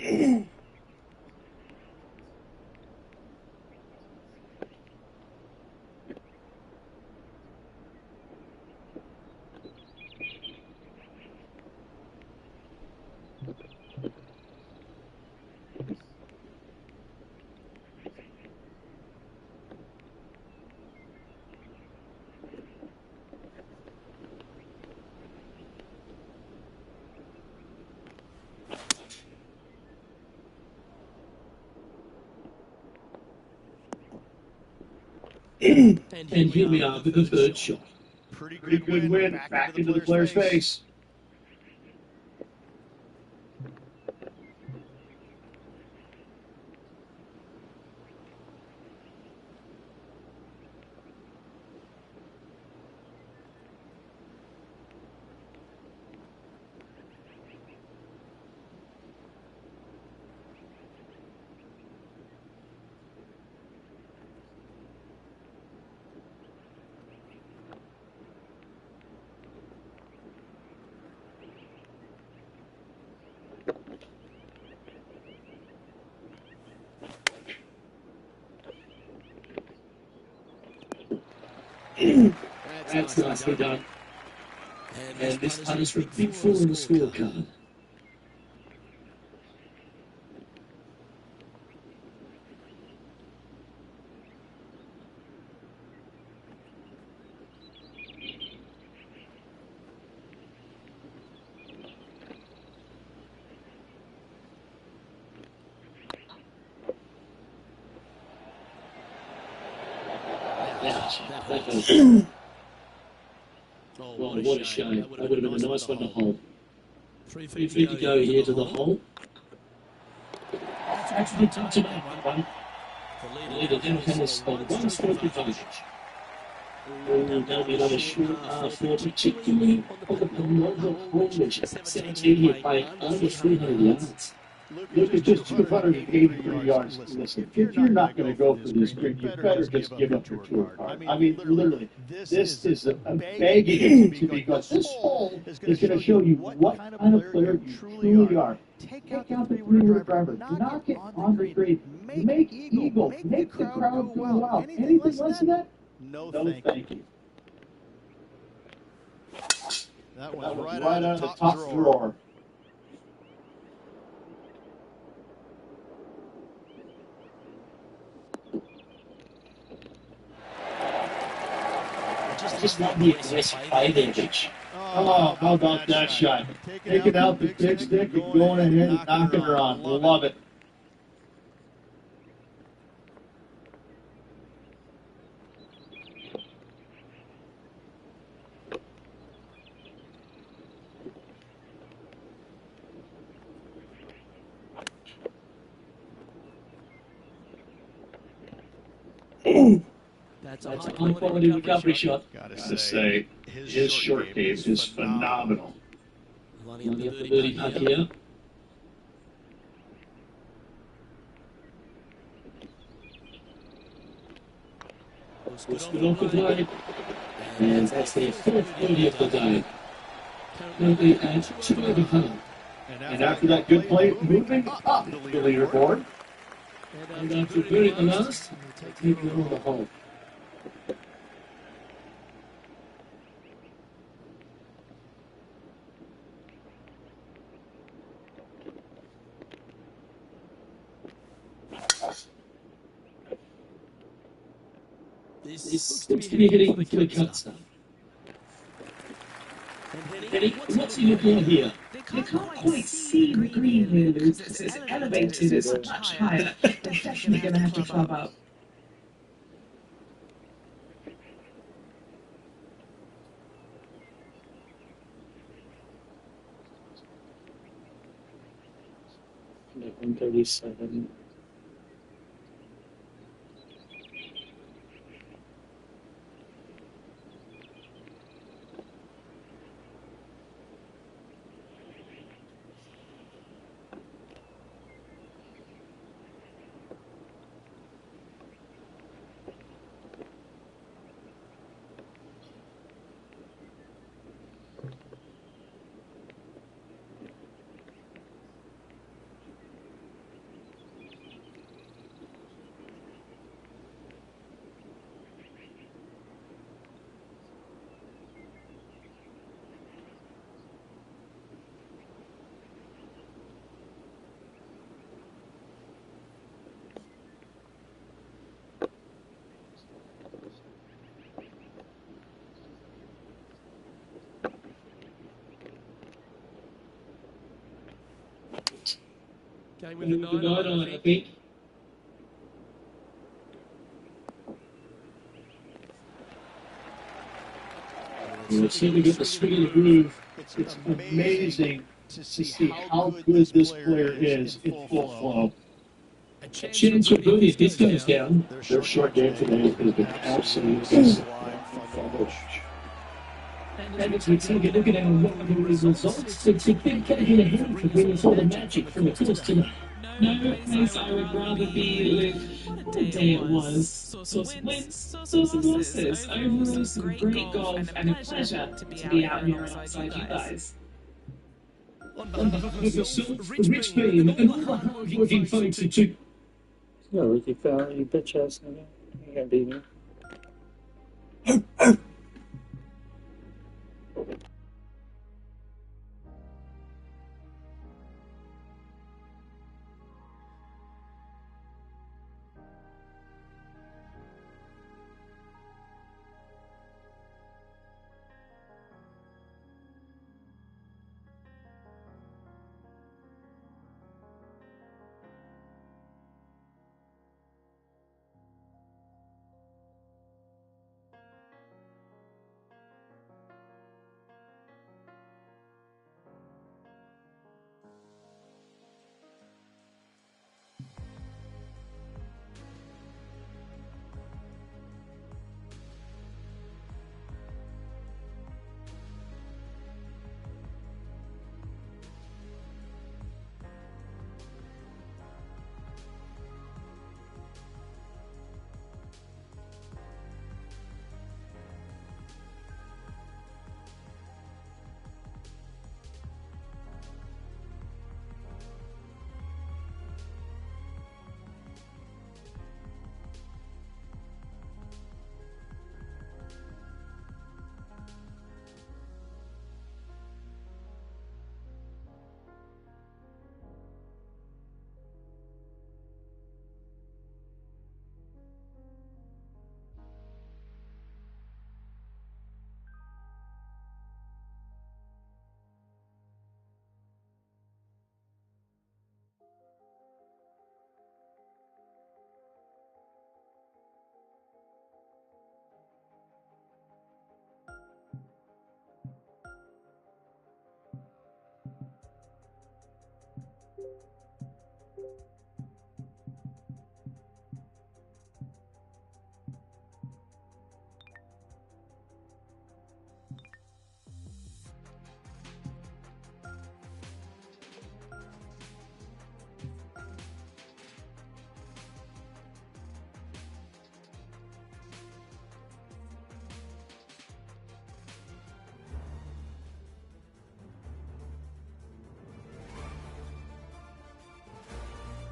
Okay.
And here we are with the third shot.
Pretty good win. Back into the player's face.
That's nicely done. And this putt is for a big 4 on the scorecard. Oh, what a shame. That would have been a nice one to hold. 3 feet to go here to the hole. Actually, touch it up one. The leader then has on 1 stroke advantage. That'll be another short par4, particularly on the penultimate hole, which is 17 here playing over 300 yards.
Look at just 283 yards. Listen, if you're not going to go for this green, you better just give up your tour card. I mean, literally, this is a begging to be gone. This hole is going to show you what kind of player you truly are. Take out the three-wood driver. Knock it on the green. Make eagle. Make the crowd go wild. Anything less than that? No, thank you. That was right out of the top drawer.
Just not the aggressive play there, Rich.
Oh, how about that shot? Taking out the big stick and going ahead and knocking her on. Love it.
That's a high-quality recovery shot.
Gotta say, his short game is phenomenal.
Lining up the birdie putt here. Was good off the day. And that's their fourth birdie of the day. Currently at 2 over par.
And after that good play, moving up the leaderboard.
And after birdie the last, taking it on the hole. This looks to be heading for the cut stuff. Henny, what's he looking at here?
You can't quite see the green here, Luke, because it's elevated, it's much higher. They're definitely going to have to club up.
No, 137.
Going with the 9 on, I think.
We'll certainly get the swing of the groove.
It's amazing to see how good this player is in full flow.
A
Chance for birdie if this goes down.
Their short game today has been absolutely
And as we take a look at our wonderful results, it's a big get ahead for bringing all the magic from the course tonight.
No, place I would rather be, Luke. What a day it was. Source of wins, source of losses. Overall, some great golf and a pleasure to be out here alongside you guys.
On behalf of yourself, Rich Beam, and all the hard-working folks at Nooqd.
No, Ricky Fowler, you bitch ass nigga. You gonna beat me.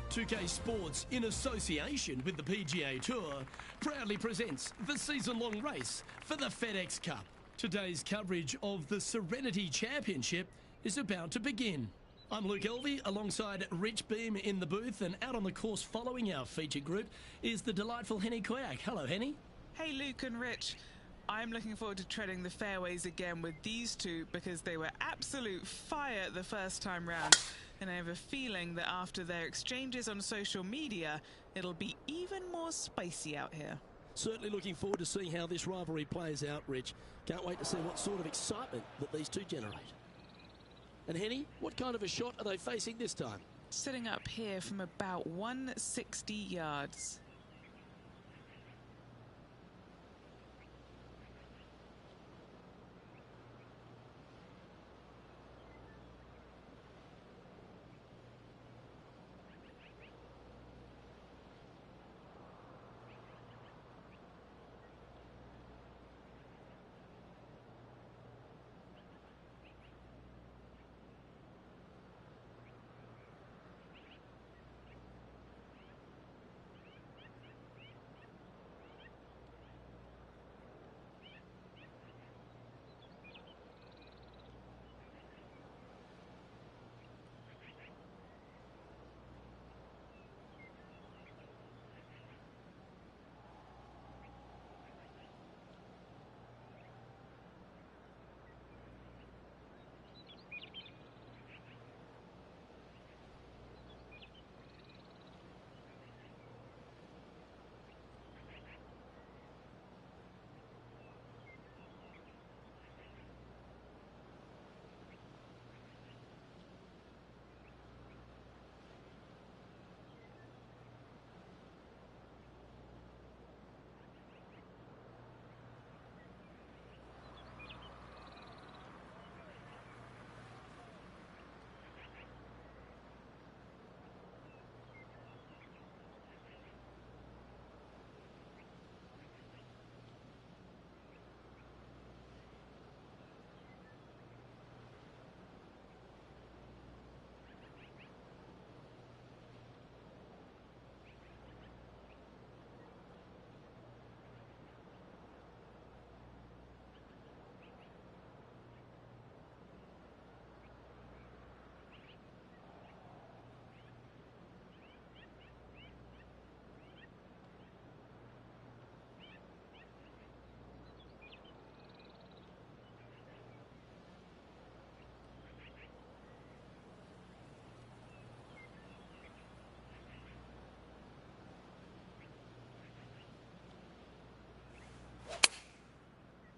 2K Sports, in association with the PGA Tour, proudly presents the season-long race for the FedEx Cup. Today's coverage of the Serenity Championship is about to begin. I'm Luke Elvey, alongside Rich Beam in the booth, and out on the course following our feature group is the delightful Henny Koyak. Hello, Henny.
Hey, Luke and Rich. I'm looking forward to treading the fairways again with these two because they were absolute fire the first time round. And I have a feeling that after their exchanges on social media, it'll be even more spicy out here.
Certainly looking forward to seeing how this rivalry plays out, Rich. Can't wait to see what sort of excitement that these two generate. And Henny, what kind of a shot are they facing this time?
Sitting up here from about 160 yards.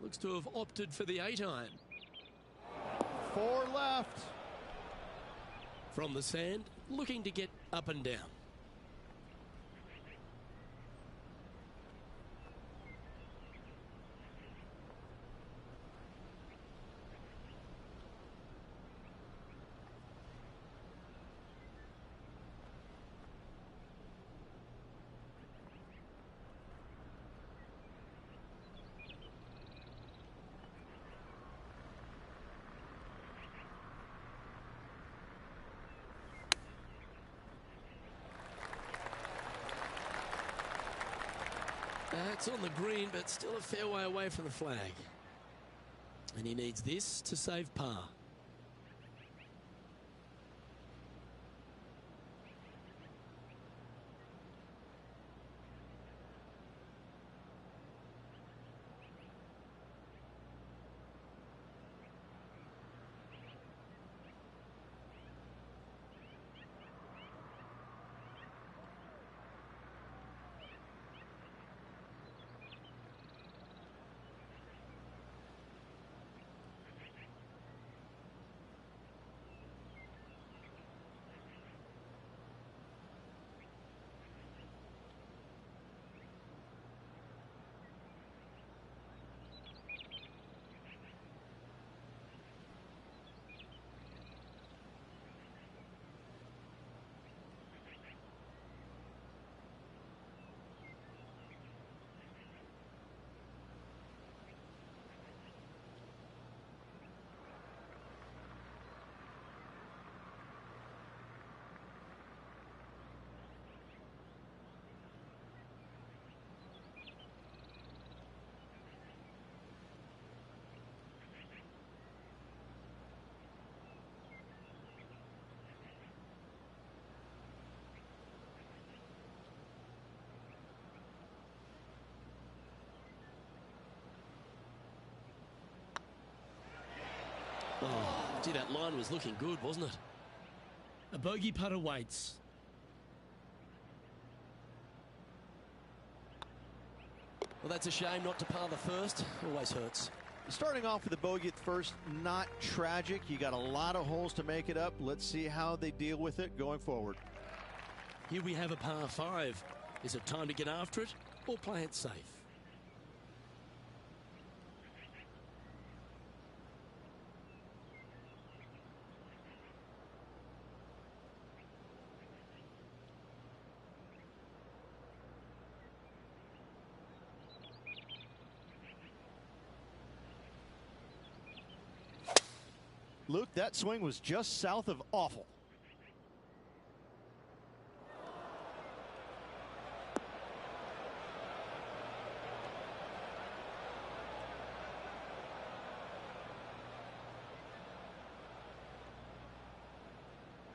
Looks to have opted for the 8-iron.
4 left.
From the sand, looking to get up and down. That's on the green, but still a fair way away from the flag. And he needs this to save par. Oh, gee, that line was looking good, wasn't it?
A bogey putt awaits.
Well, that's a shame not to par the first. Always hurts.
Starting off with a bogey at first, not tragic. You got a lot of holes to make it up. Let's see how they deal with it going forward.
Here we have a par 5. Is it time to get after it or play it safe?
Luke, that swing was just south of awful.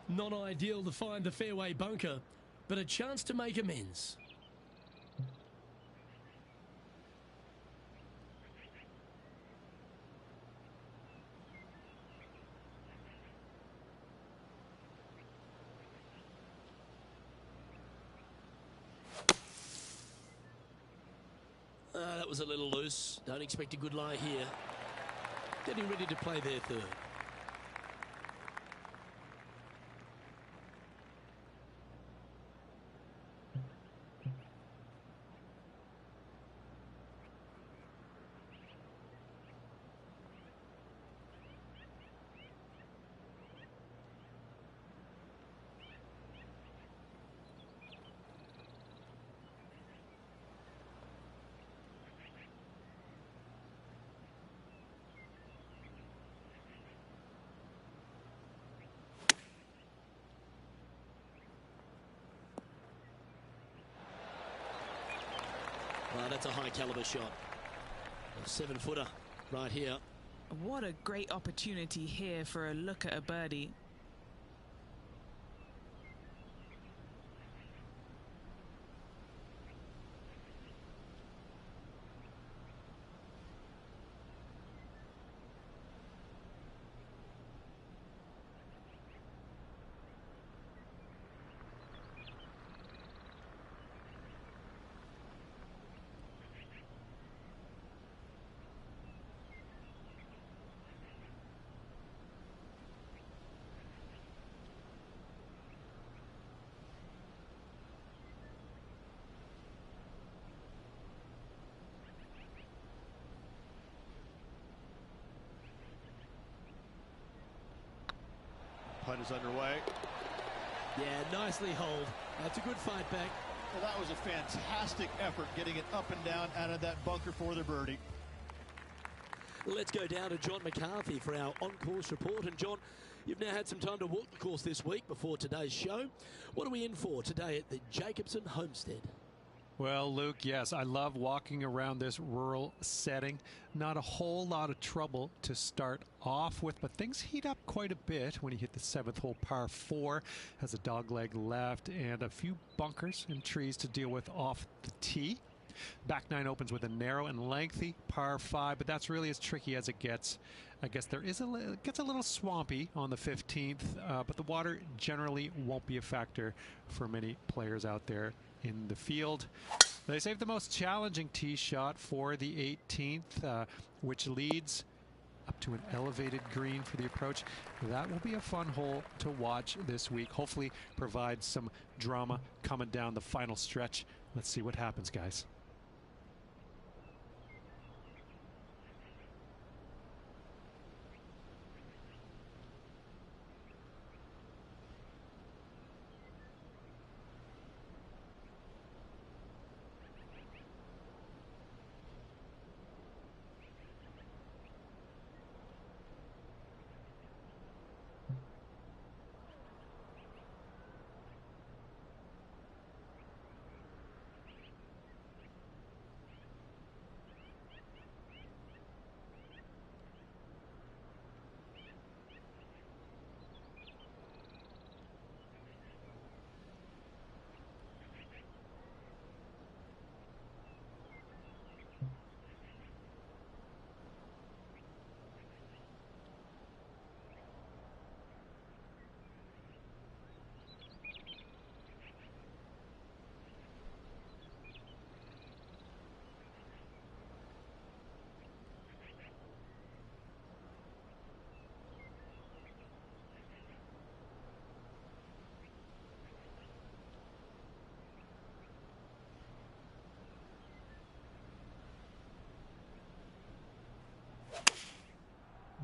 Not ideal to find the fairway bunker, but a chance to make amends. That was a little loose. Don't expect a good lie here. Getting ready to play their third. Well, that's a high caliber shot. A 7-footer right here.
What a great opportunity here for a look at a birdie.
Putt is underway.
Yeah, nicely holed. That's a good fight back.
Well, that was a fantastic effort getting it up and down out of that bunker for the birdie.
Let's go down to John McCarthy for our on-course report. And John, you've now had some time to walk the course this week before today's show. What are we in for today at the Jacobson Homestead?
Well, Luke, yes, I love walking around this rural setting. Not a whole lot of trouble to start off with, but things heat up quite a bit when you hit the 7th hole, par 4. Has a dogleg left and a few bunkers and trees to deal with off the tee. Back 9 opens with a narrow and lengthy par 5, but that's really as tricky as it gets. I guess it gets a little swampy on the 15th, but the water generally won't be a factor for many players out there in the field. They saved the most challenging tee shot for the 18th, which leads up to an elevated green for the approach. That will be a fun hole to watch this week. Hopefully provide some drama coming down the final stretch. Let's see what happens, guys.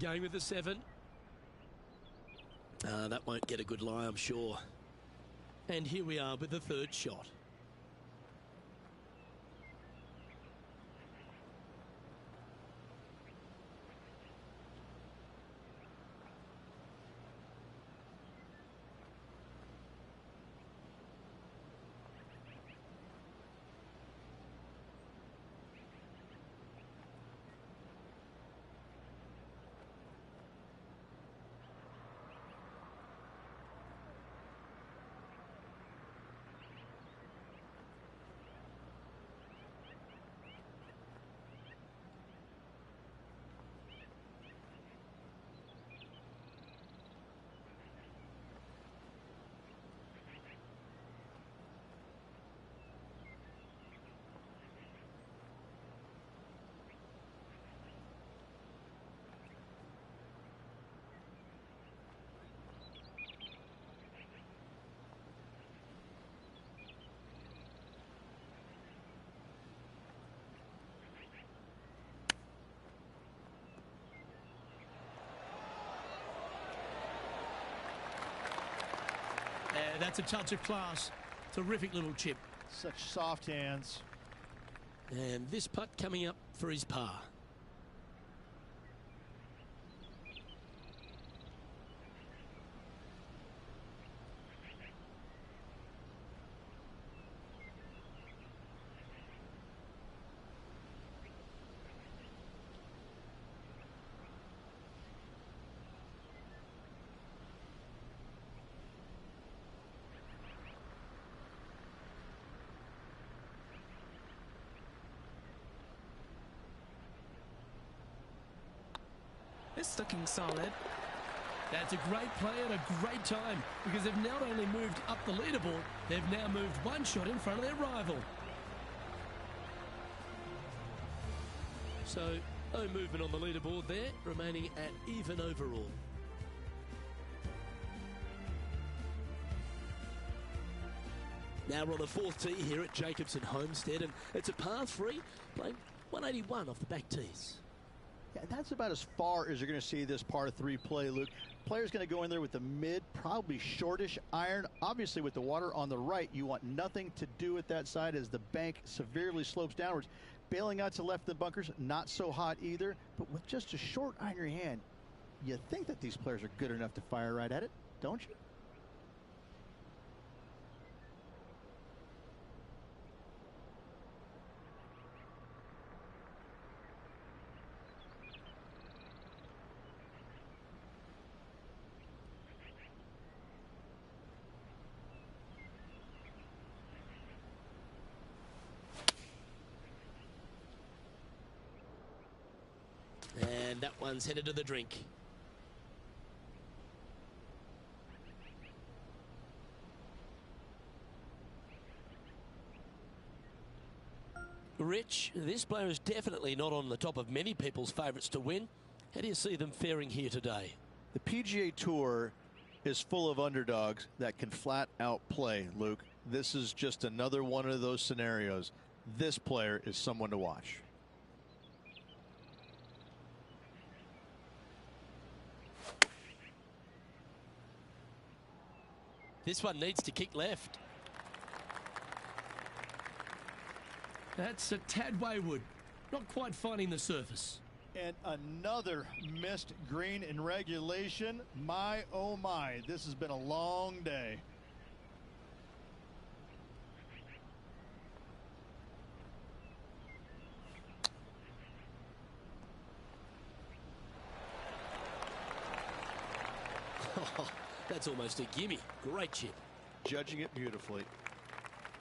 Going with the 7. That won't get a good lie, I'm sure. And here we are with the third shot. That's a touch of class. Terrific little chip.
Such soft hands.
And this putt coming up for his par.
It's looking solid.
That's a great play at a great time, because they've not only moved up the leaderboard, they've now moved one shot in front of their rival. So, no movement on the leaderboard there, remaining at even overall. Now we're on the fourth tee here at Jacobson Homestead, and it's a par 3, playing 181 off the back tees.
Yeah, that's about as far as you're going to see this par 3 play, Luke. Player's going to go in there with the mid, probably shortish iron. Obviously, with the water on the right, you want nothing to do with that side as the bank severely slopes downwards. Bailing out to left of the bunkers, not so hot either. But with just a short iron in your hand, you think that these players are good enough to fire right at it, don't you?
And that one's headed to the drink. Rich, this player is definitely not on the top of many people's favourites to win. How do you see them faring here today?
The PGA Tour is full of underdogs that can flat out play, Luke. This is just another one of those scenarios. This player is someone to watch.
This one needs to kick left. That's a tad wayward. Not quite finding the surface.
And another missed green in regulation. My, oh my, this has been a long day.
That's almost a gimme. Great chip.
Judging it beautifully.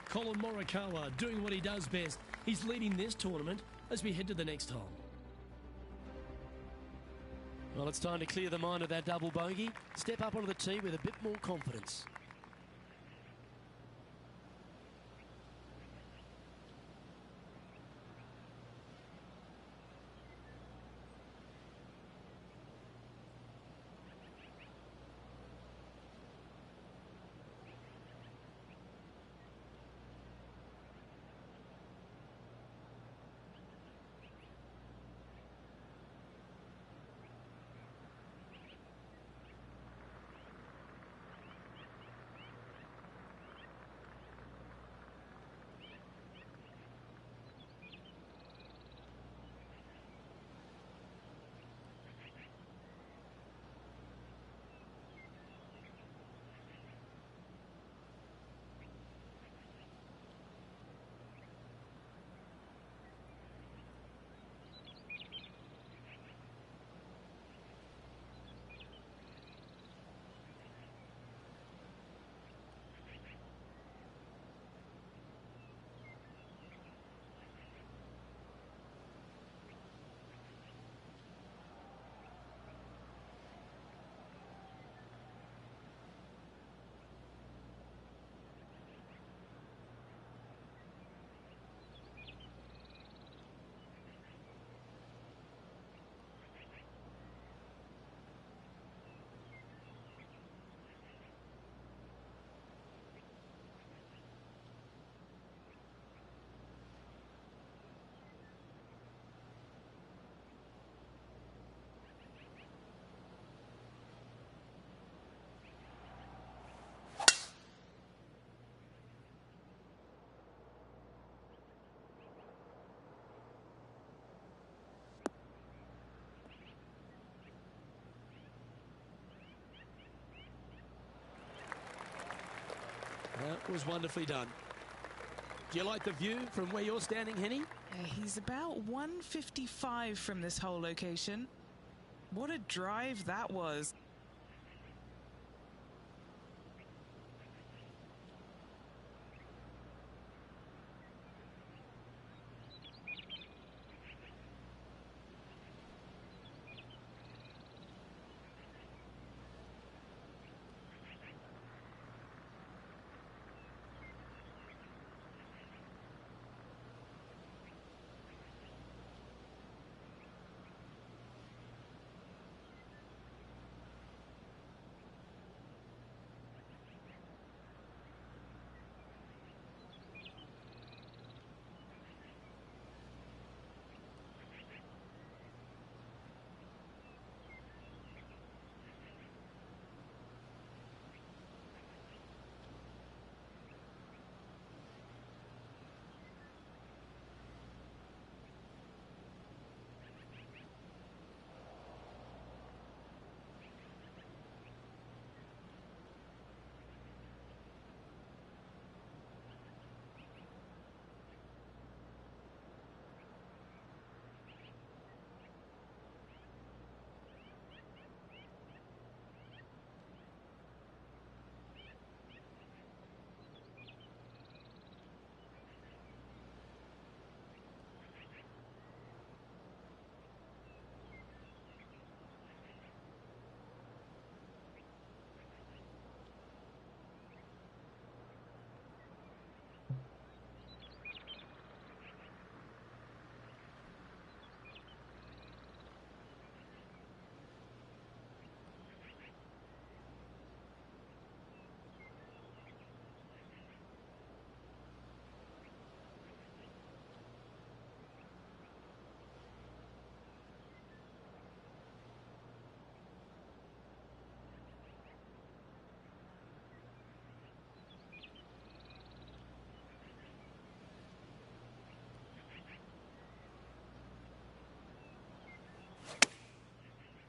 Colin Morikawa doing what he does best. He's leading this tournament as we head to the next hole. Well, it's time to clear the mind of that double bogey. Step up onto the tee with a bit more confidence.
That was wonderfully done. Do you like the view from where you're standing, Henny?
He's about 155 from this whole location. What a drive that was.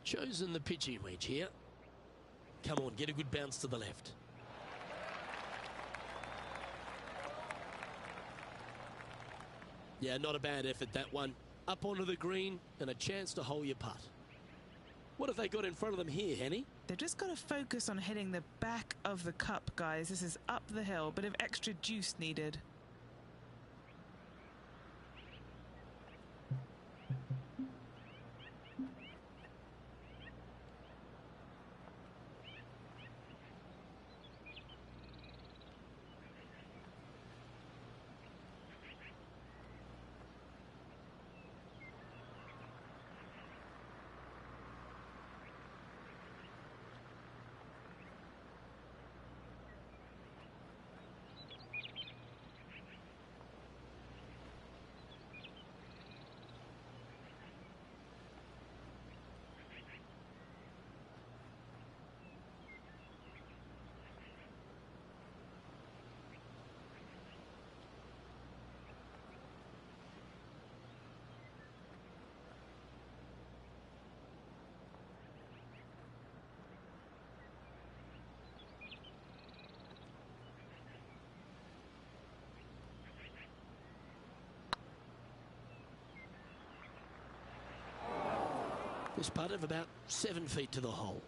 Chosen the pitching wedge here. Come on, get a good bounce to the left. Yeah, not a bad effort, that one. Up onto the green and a chance to hole your putt. What have they got in front of them here, Henny?
They've just got to focus on hitting the back of the cup, guys. This is up the hill, bit of extra juice needed.
This putt of about 7 feet to the hole.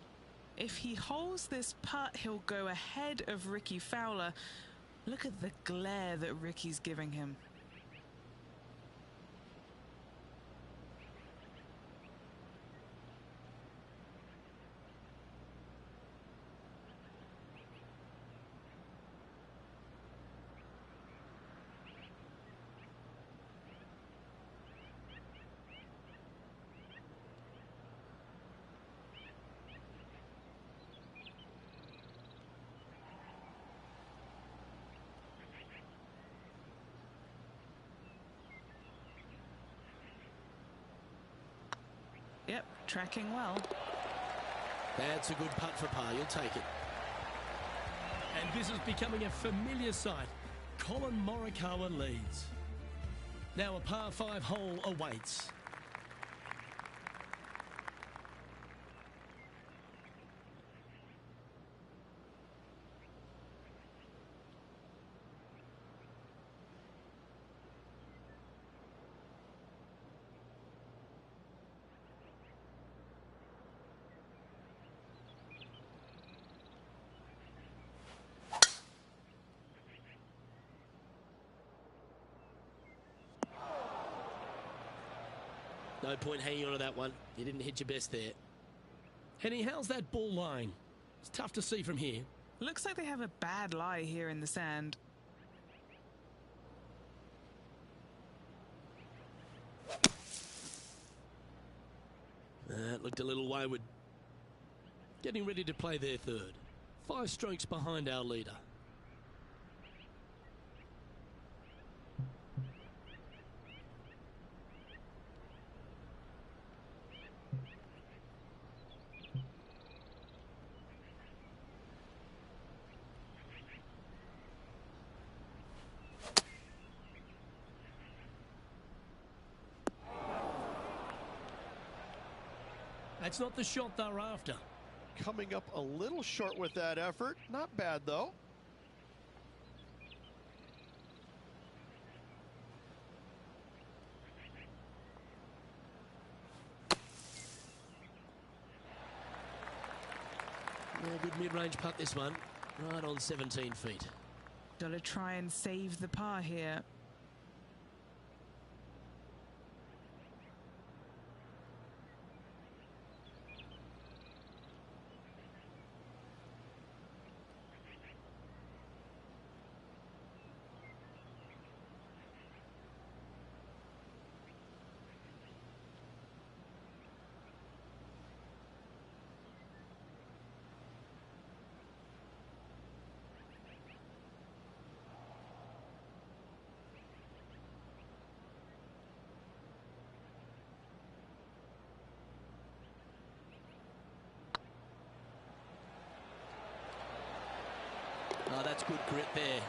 If he holds this putt, he'll go ahead of Ricky Fowler. Look at the glare that Ricky's giving him. Yep, tracking well.
That's a good putt for par. You'll take it.
And this is becoming a familiar sight. Colin Morikawa leads. Now a par 5 hole awaits.
No point hanging on to that one. You didn't hit your best there.
Henny, how's that ball lying? It's tough to see from here.
Looks like they have a bad lie here in the sand.
That looked a little wayward. Getting ready to play their third. 5 strokes behind our leader.
That's not the shot they're after.
Coming up a little short with that effort. Not bad, though.
Yeah, good mid-range putt this one. Right on 17 feet.
Gotta try and save the par here.
Oh, that's good grit there.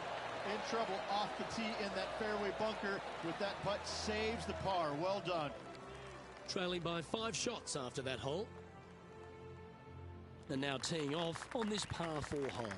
In trouble off the tee in that fairway bunker with that putt, saves the par. Well done.
Trailing by 5 shots after that hole. And now teeing off on this par 4 hole.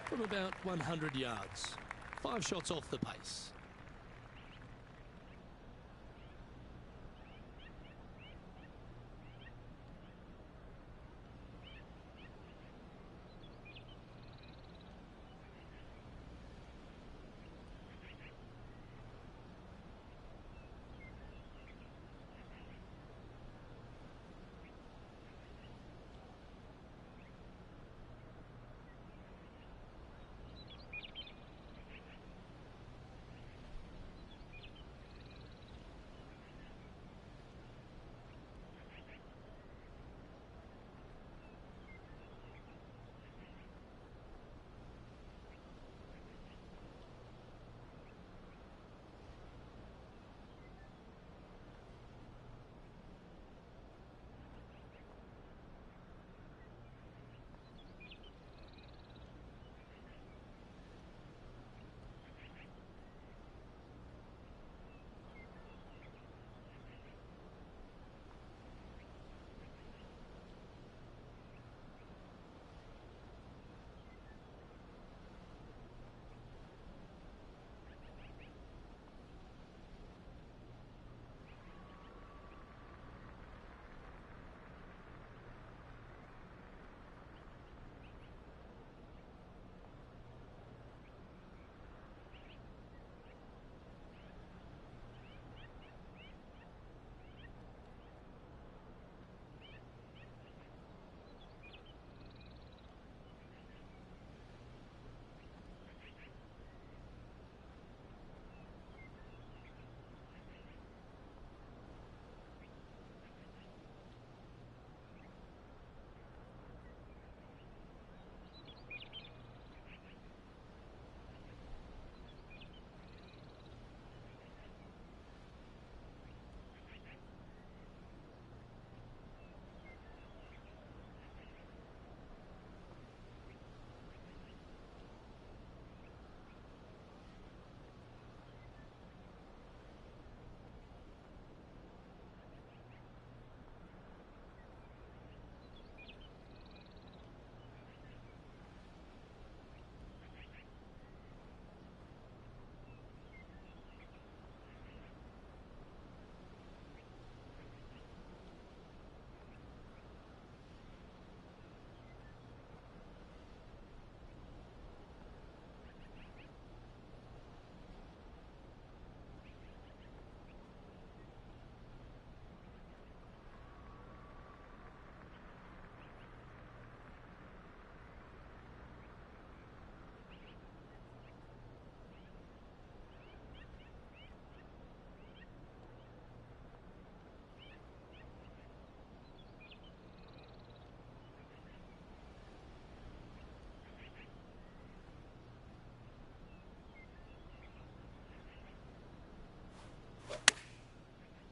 From about 100 yards. 5 shots off the pace.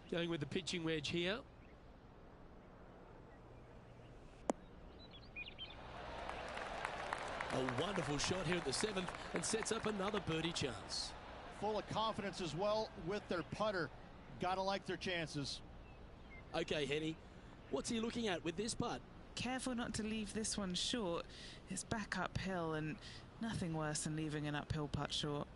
Going with the pitching wedge here. A wonderful shot here at the 7th and sets up another birdie chance.
Full of confidence as well with their putter. Gotta like their chances.
Okay, Henny, what's he looking at with this putt?
Careful not to leave this one short. It's back uphill and nothing worse than leaving an uphill putt short.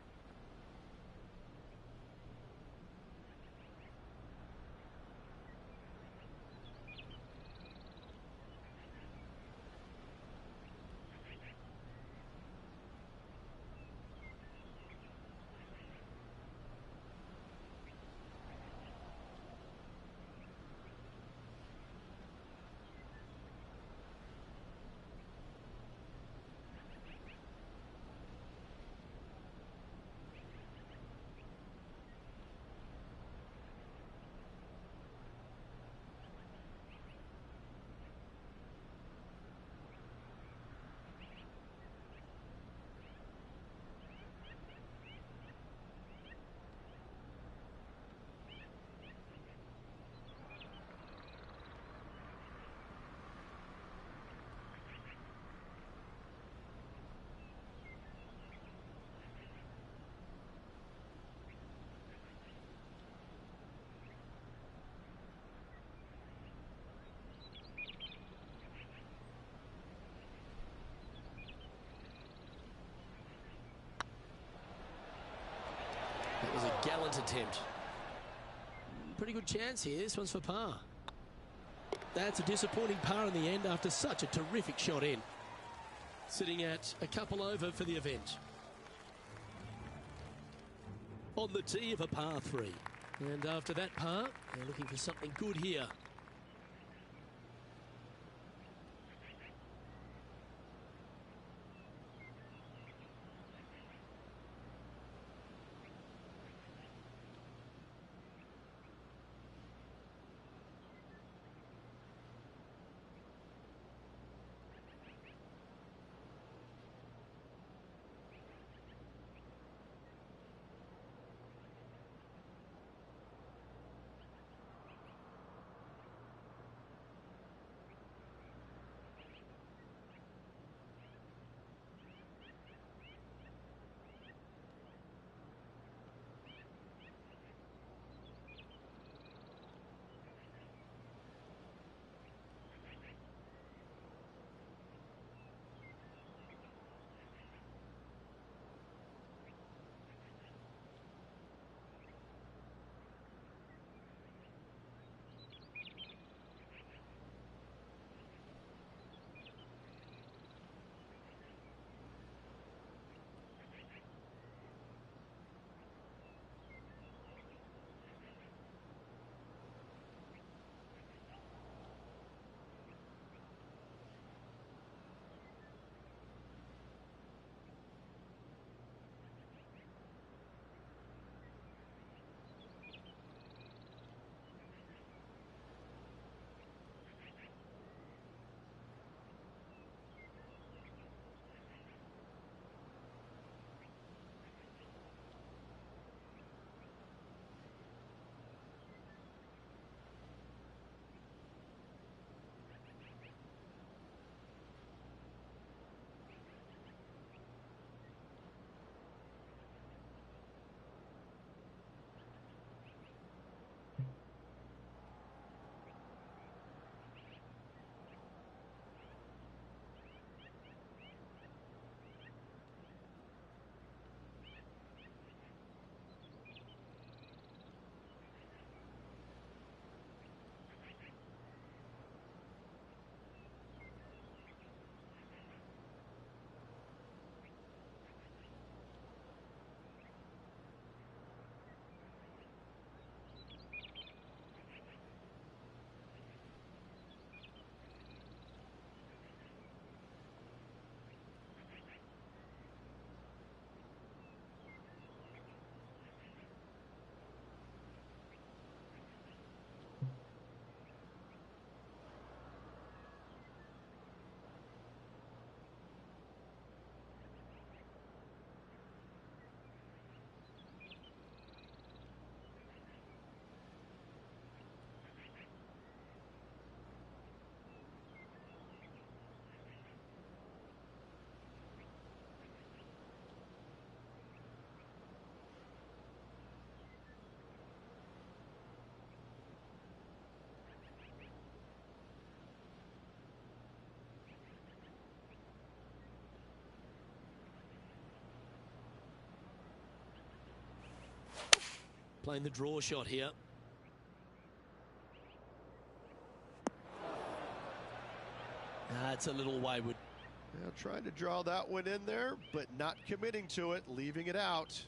That was a gallant attempt. Pretty good chance here. This one's for par. That's a disappointing par in the end after such a terrific shot in. Sitting at a couple over for the event. On the tee of a par 3. And after that par, they're looking for something good here. Playing the draw shot here. That's a little wayward.
Now trying to draw that one in there, but not committing to it, leaving it out.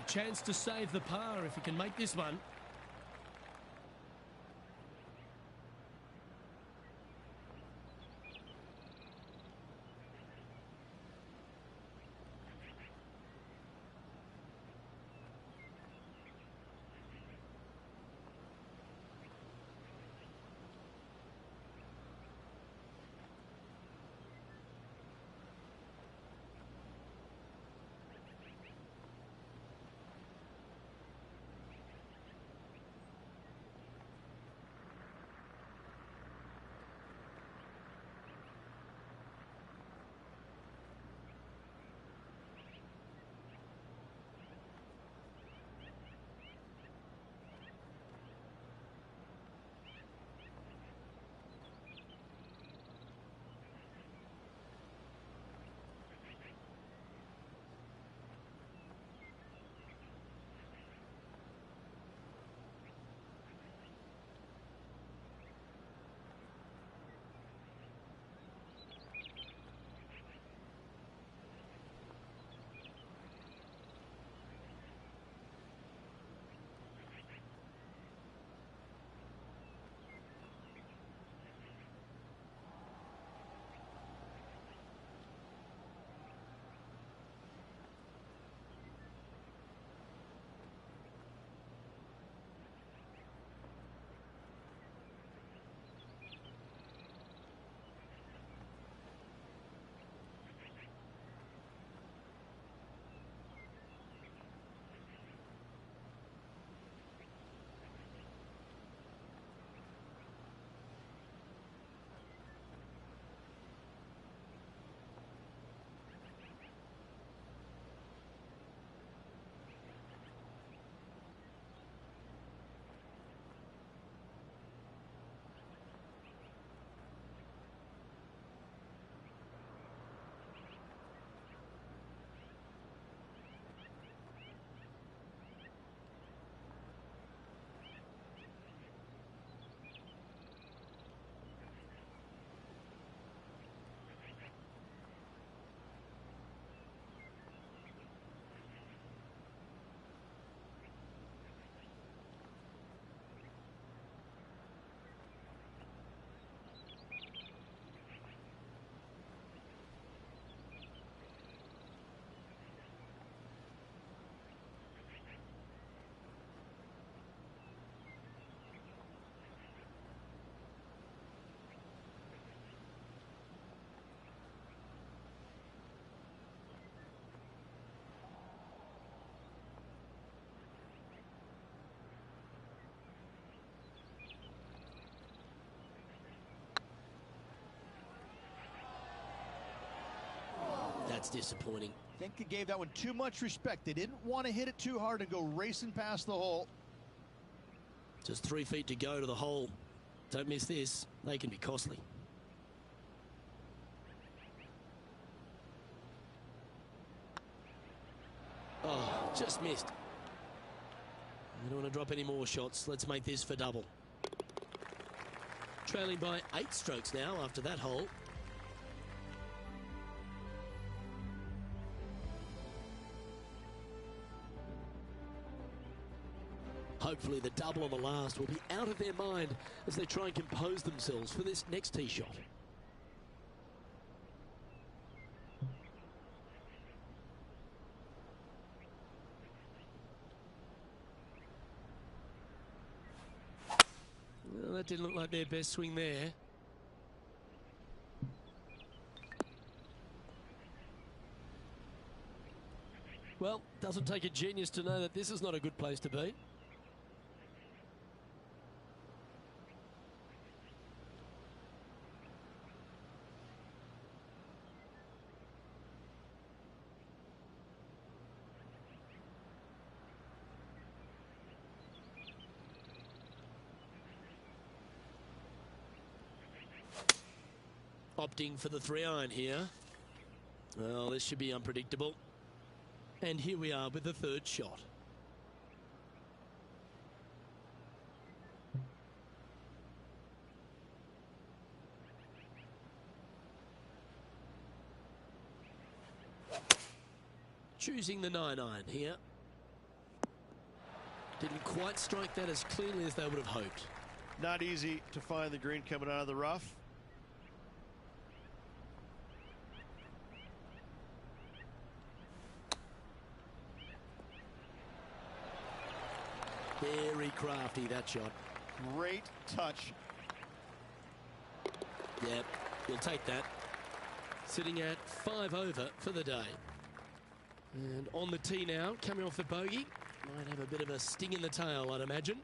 Chance to save the par if he can make this one.
That's disappointing.
I think he gave that one too much respect. They didn't want to hit it too hard and go racing past the hole.
Just 3 feet to go to the hole. Don't miss this. They can be costly. Oh, just missed. I don't want to drop any more shots. Let's make this for double. Trailing by 8 strokes now after that hole. Hopefully the double on the last will be out of their mind as they try and compose themselves for this next tee shot. Well, that didn't look like their best swing there. Well, doesn't take a genius to know that this is not a good place to be. Opting for the 3-iron here. Well, this should be unpredictable. And here we are with the third shot. Choosing the 9-iron here. Didn't quite strike that as cleanly as they would have hoped.
Not easy to find the green coming out of the rough.
Very crafty, that shot.
Great touch.
Yep, you'll take that. Sitting at 5 over for the day. And on the tee now, coming off the bogey. Might have a bit of a sting in the tail, I'd imagine.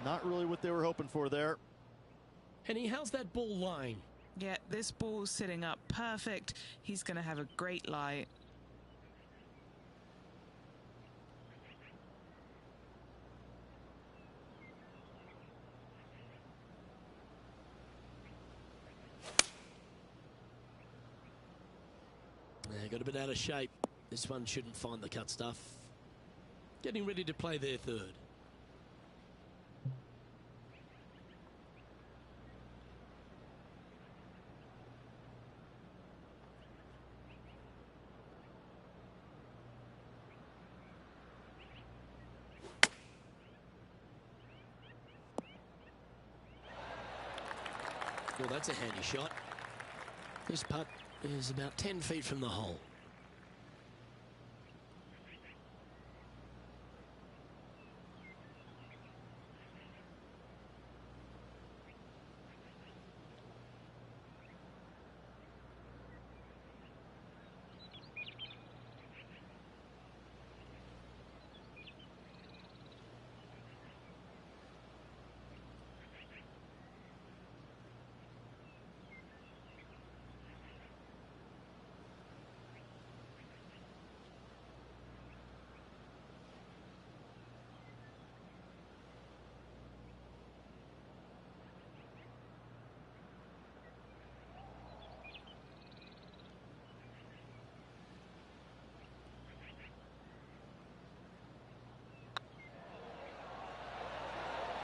Not really what they were hoping for there.
Henny, how's that ball lying?
Yeah, this ball's sitting up perfect. He's going to have a great lie.
Yeah, got a bit out of shape. This one shouldn't find the cut stuff. Getting ready to play their third. Well, that's a handy shot. This putt is about 10 feet from the hole.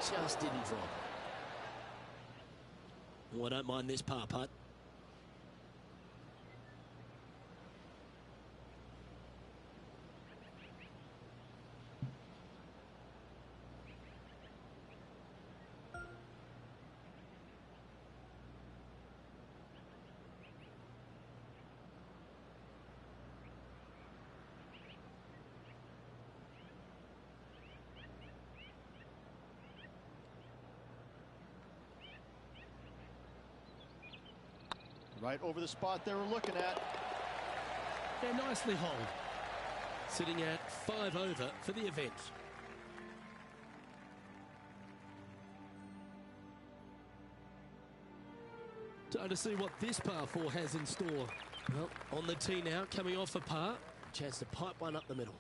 Just didn't drop. Oh, I don't mind this par putt.
Right over the spot they were looking at.
Yeah, nicely holed. Sitting at 5 over for the event. Time to see what this par 4 has in store. Well, on the tee now, coming off a par. Chance to pipe one up the middle.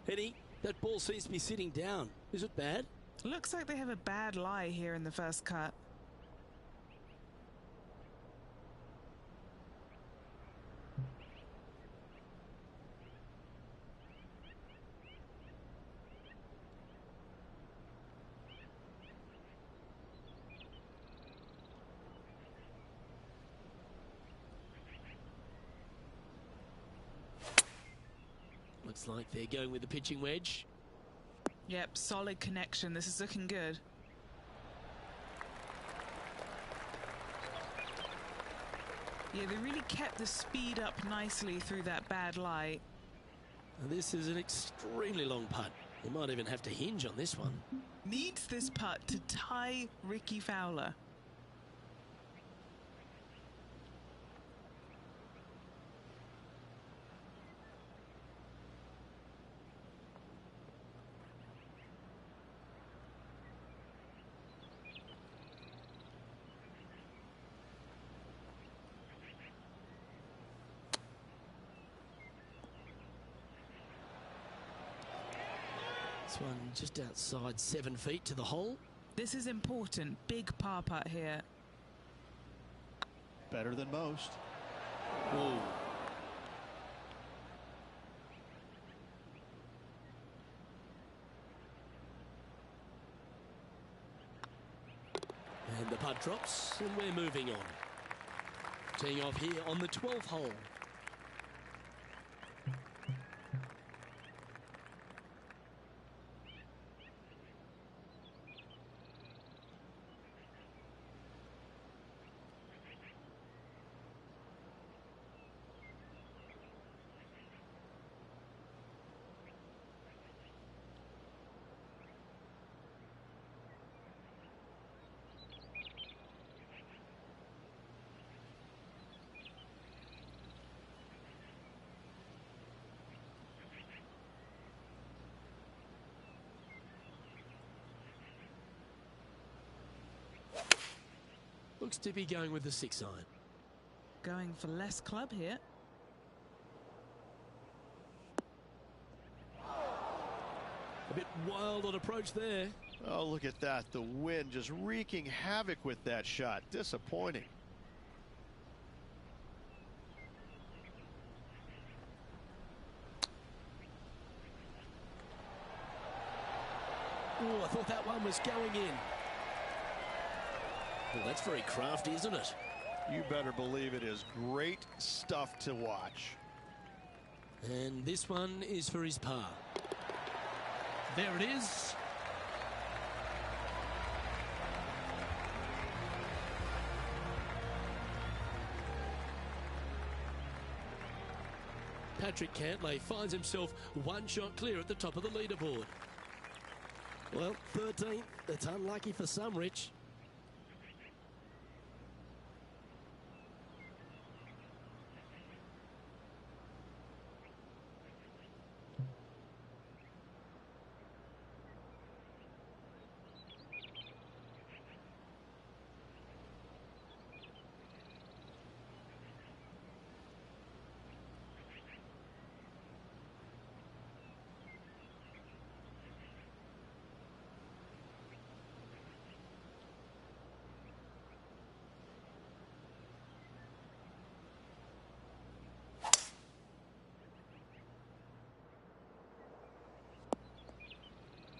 Henny, that ball seems to be sitting down. Is it bad?
Looks like they have a bad lie here in the first cut.
Looks like they're going with the pitching wedge.
Yep, solid connection. This is looking good. Yeah, they really kept the speed up nicely through that bad lie.
And this is an extremely long putt. They might even have to hinge on this one.
Needs this putt to tie Ricky Fowler.
This one just outside 7 feet to the hole.
This is important. Big par putt here.
Better than most.
Ooh. And the putt drops, and we're moving on. Teeing off here on the 12th hole. Looks to be going with the 6-iron.
Going for less club here.
A bit wild on approach there.
Oh, look at that. The wind just wreaking havoc with that shot. Disappointing.
Oh, I thought that one was going in. Well, that's very crafty, isn't it?
You better believe it is great stuff to watch.
And this one is for his par.
There it is.
Patrick Cantlay finds himself one shot clear at the top of the leaderboard. Well, 13th. That's unlucky for some, Rich.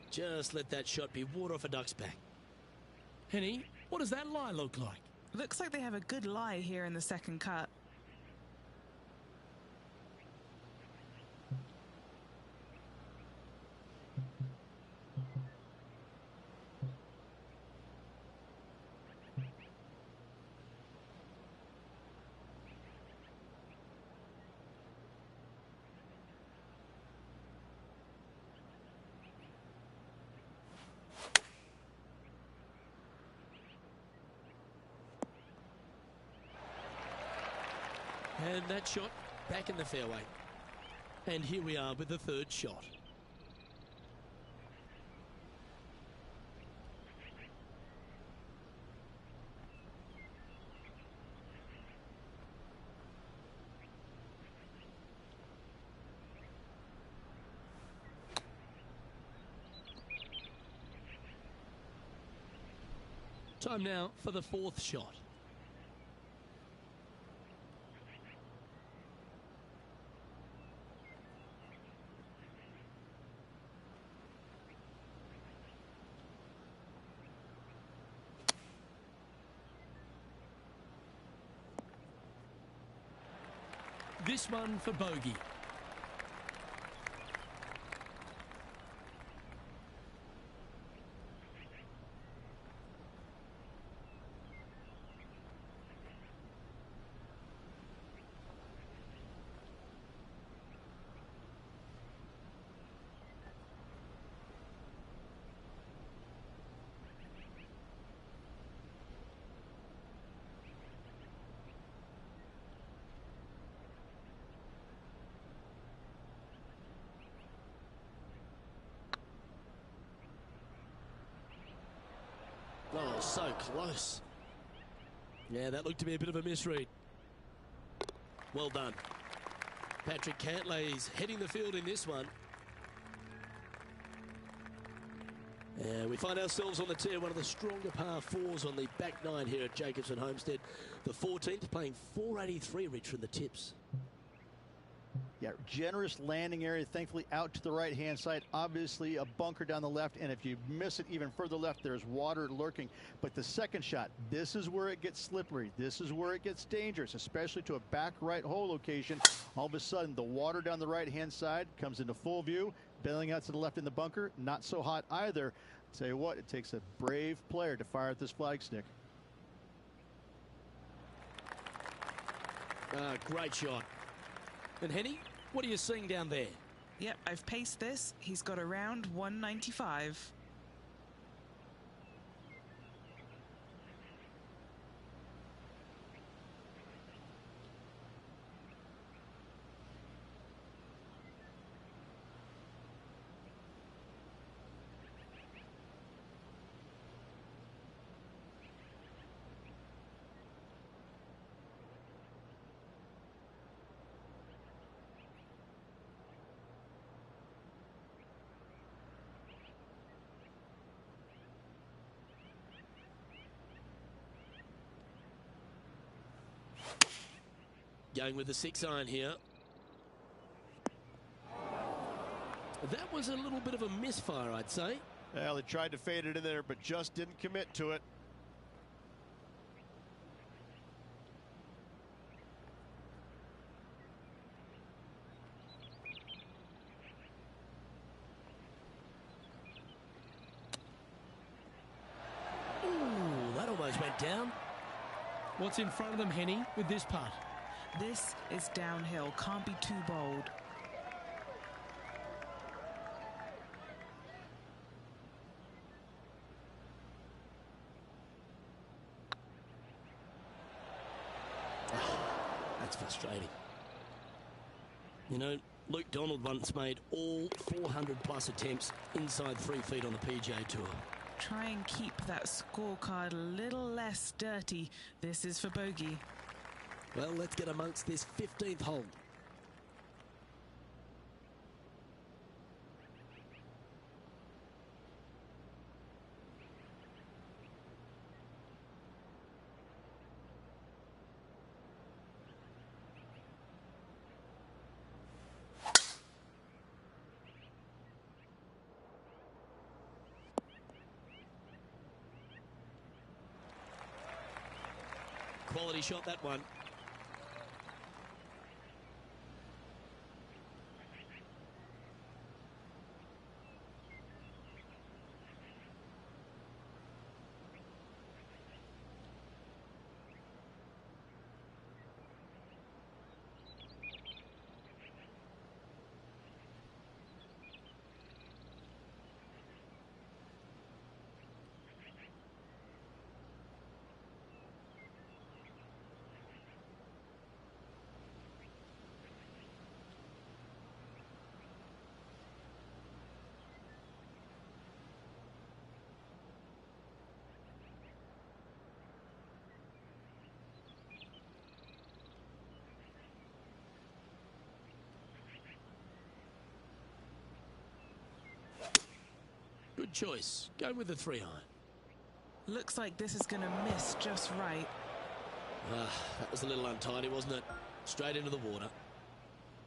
Just let that shot be water off a duck's back.
Henny, what does that lie look like?
Looks like they have a good lie here in the second cut.
And that shot back in the fairway. And here we are with the third shot.
Time now for the fourth shot. This one for bogey. Oh, so close. Yeah, that looked to be a bit of a misread. Well done. Patrick Cantlay's heading the field in this one. And we find ourselves on the tee, one of the stronger par fours on the back nine here at Jacobson Homestead. The 14th playing 483, Rich, from the tips.
Yeah, generous landing area, thankfully out to the right-hand side. Obviously a bunker down the left, and if you miss it even further left, there's water lurking. But the second shot, this is where it gets slippery. This is where it gets dangerous, especially to a back right hole location. All of a sudden, the water down the right-hand side comes into full view. Bailing out to the left in the bunker, not so hot either. I'll tell you what, it takes a brave player to fire at this flag stick.
Great shot. And Henny, what are you seeing down there?
Yep, I've paced this. He's got around 195.
Going with the 6-iron here. That was a little bit of a misfire, I'd say.
Well, they tried to fade it in there, but just didn't commit to it.
Ooh, that almost went down. What's in front of them, Henny, with this putt?
This is downhill. Can't be too bold.
That's frustrating. You know, Luke Donald once made all 400-plus attempts inside 3 feet on the PGA Tour.
Try and keep that scorecard a little less dirty. This is for bogey.
Well, let's get amongst this 15th hole. Quality shot, that one. Good choice. Go with the 3-iron.
Looks like this is going to miss just right.
That was a little untidy, wasn't it? Straight into the water.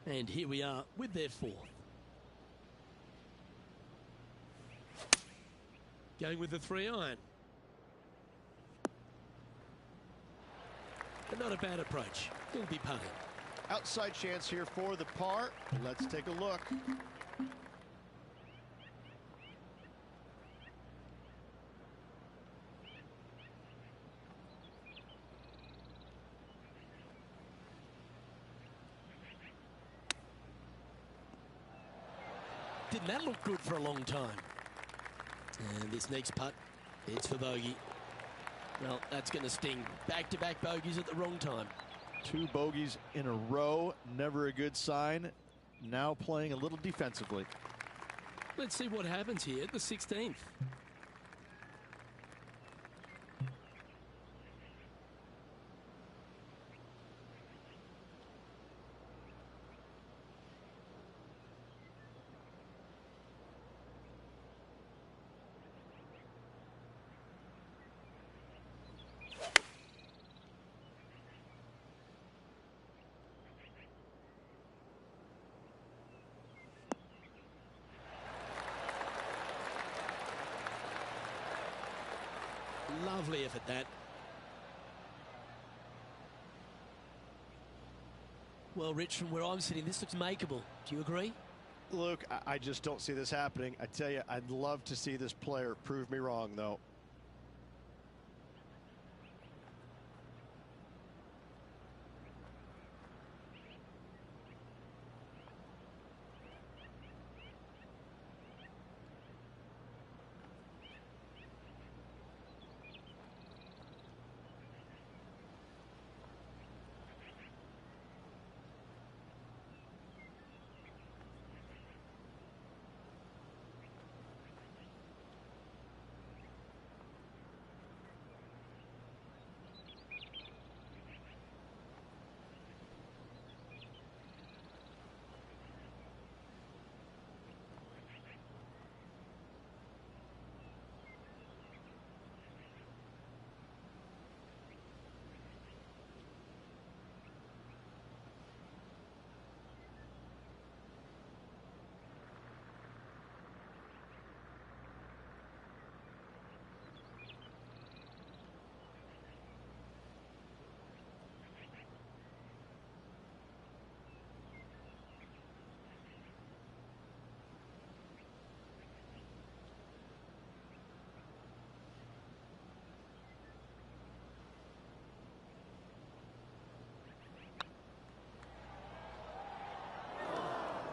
And here we are with their fourth. Going with the 3-iron. But not a bad approach. He'll be putting.
Outside chance here for the par. Let's take a look.
Didn't that look good for a long time? And this next putt, it's for bogey. Well, that's going to sting. Back-to-back bogeys at the wrong time.
2 bogeys in a row, never a good sign. Now playing a little defensively.
Let's see what happens here at the 16th. Lovely effort, that. Well, Rich, from where I'm sitting, this looks makeable. Do you agree?
Luke, I just don't see this happening. I tell you, I'd love to see this player prove me wrong, though.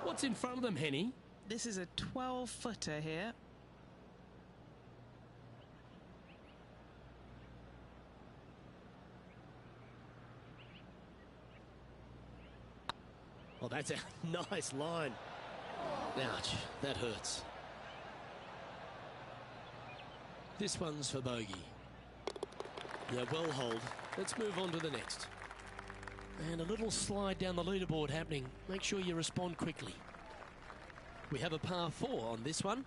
What's in front of them, Henny?
This is a 12-footer here.
Oh, that's a nice line. Ouch, that hurts. This one's for bogey. Yeah, well hold. Let's move on to the next. And a little slide down the leaderboard happening. Make sure you respond quickly. We have a par 4 on this one.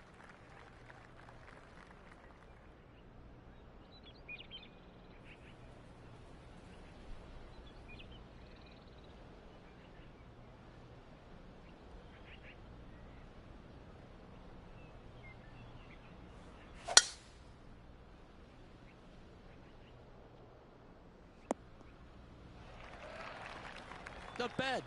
Not bad.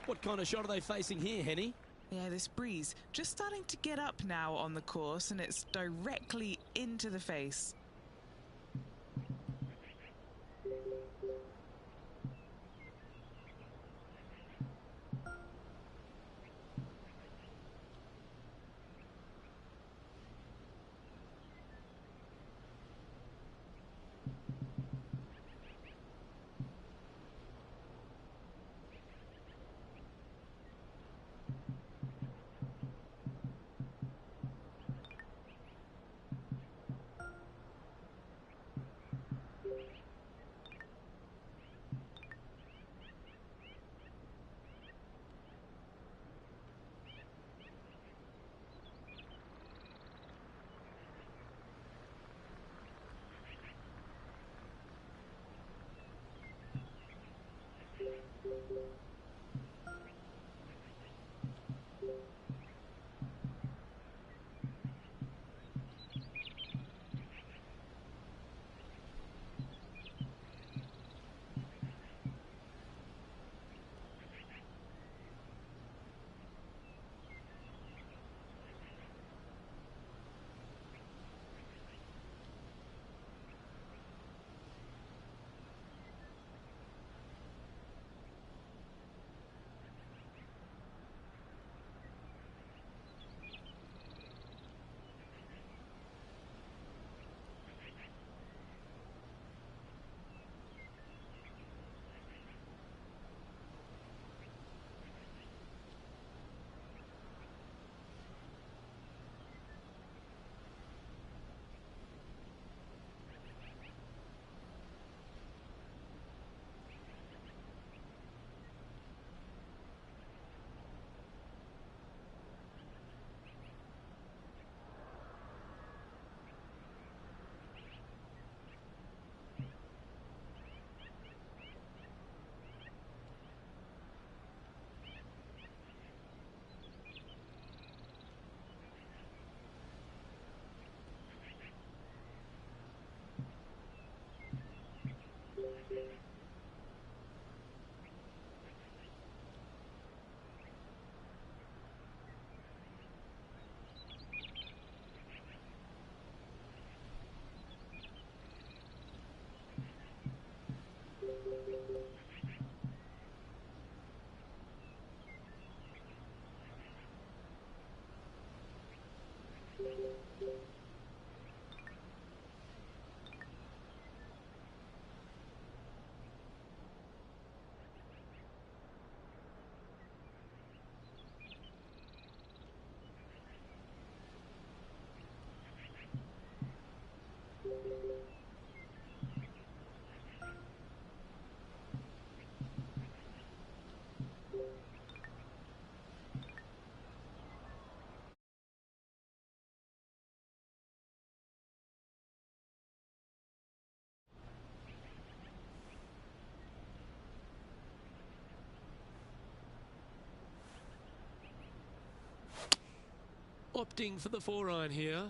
What kind of shot are they facing here, Henny?
Yeah, this breeze just starting to get up now on the course, and it's directly into the face.
Opting for the 4-iron here.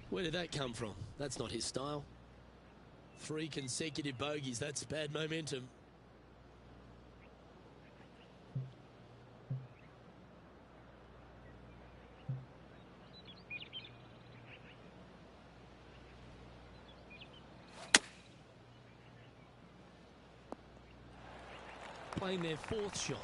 Where did that come from? That's not his style. 3 consecutive bogeys, that's bad momentum. Playing their 4th shot.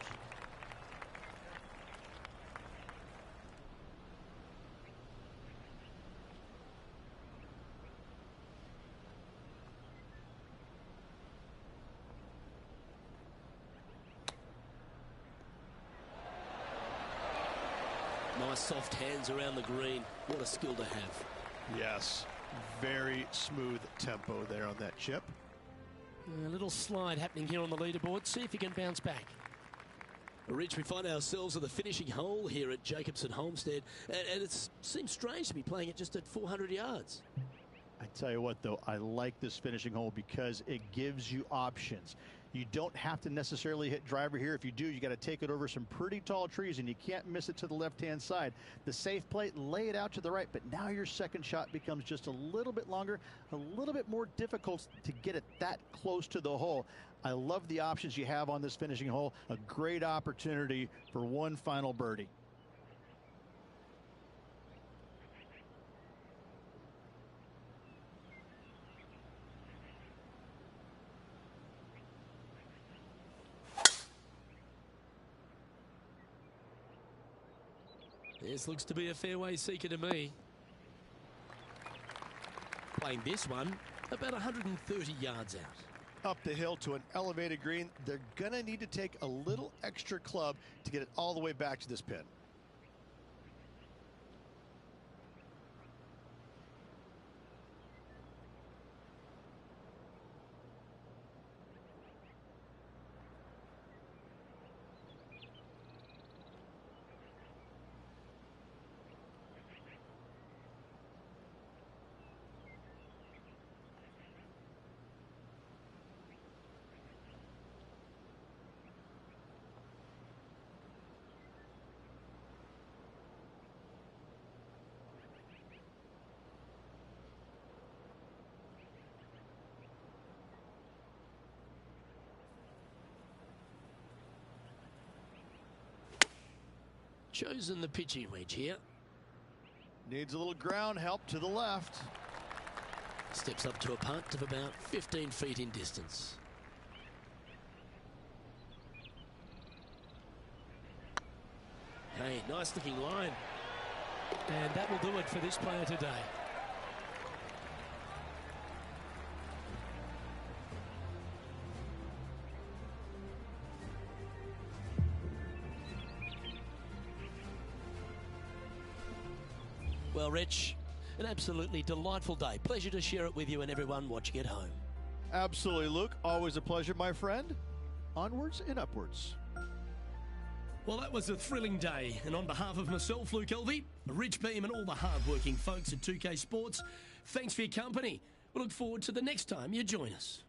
Nice soft hands around the green. What a skill to have.
Yes, very smooth tempo there on that chip.
A little slide happening here on the leaderboard. See if he can bounce back. Rich, we find ourselves at the finishing hole here at Jacobson Homestead, and it seems strange to be playing it just at 400 yards.
I tell you what, though, I like this finishing hole because it gives you options. You don't have to necessarily hit driver here. If you do, you got to take it over some pretty tall trees, and you can't miss it to the left-hand side. The safe play, lay it out to the right, but now your second shot becomes just a little bit longer, a little bit more difficult to get it that close to the hole. I love the options you have on this finishing hole. A great opportunity for one final birdie.
This looks to be a fairway seeker to me. Playing this one about 130 yards out.
Up the hill to an elevated green. They're going to need to take a little extra club to get it all the way back to this pin.
chosen the pitching wedge here.
Needs a little ground help to the left.
Steps up to a punt of about 15 feet in distance. Hey, nice looking line. And that will do it for this player today. Well, Rich, an absolutely delightful day. Pleasure to share it with you and everyone watching at home.
Absolutely, Luke. Always a pleasure, my friend. Onwards and upwards.
Well, that was a thrilling day. And on behalf of myself, Luke Elvey, Rich Beam and all the hard-working folks at 2K Sports, thanks for your company. We look forward to the next time you join us.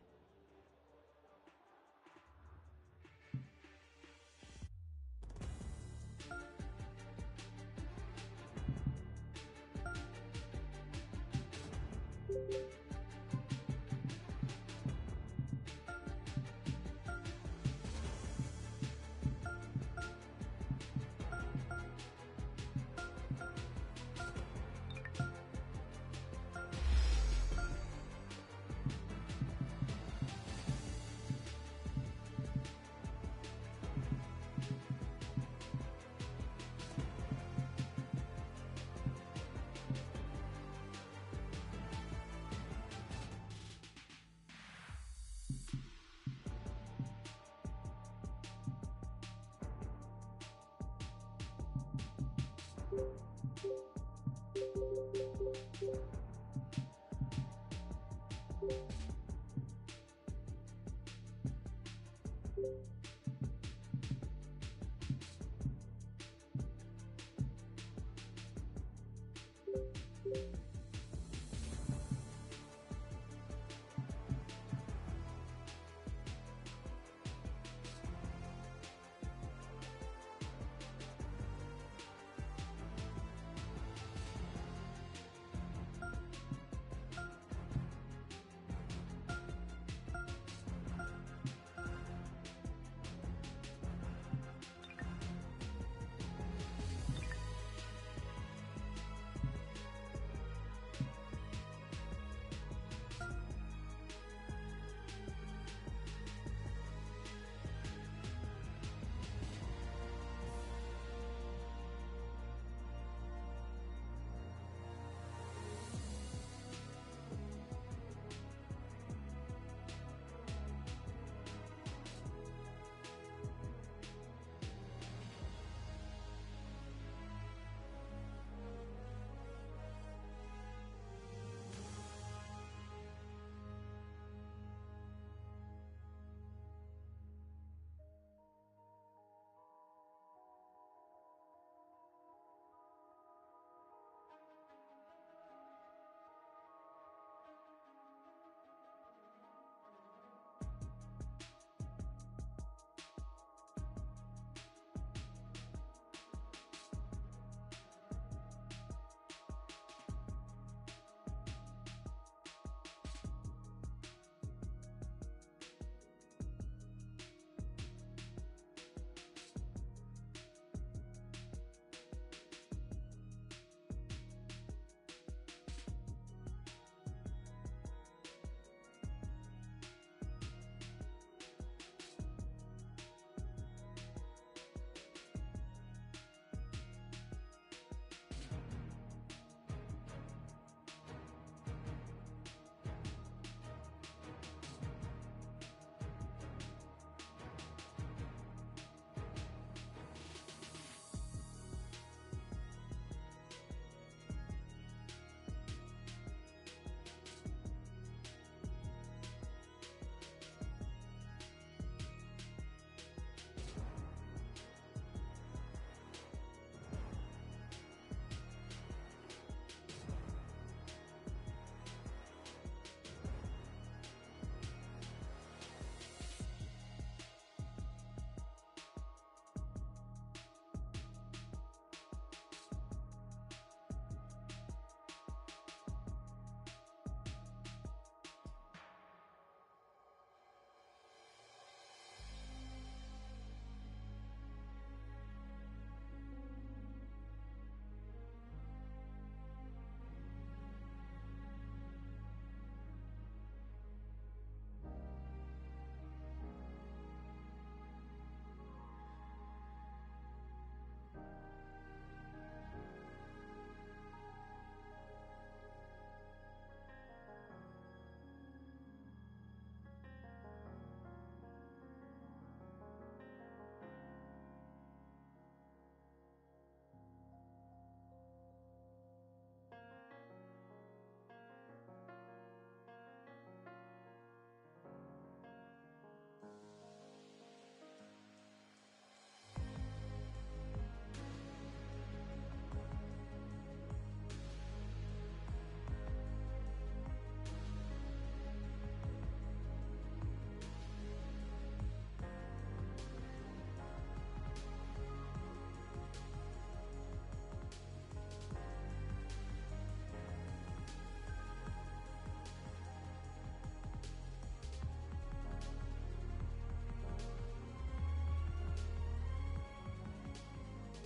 you.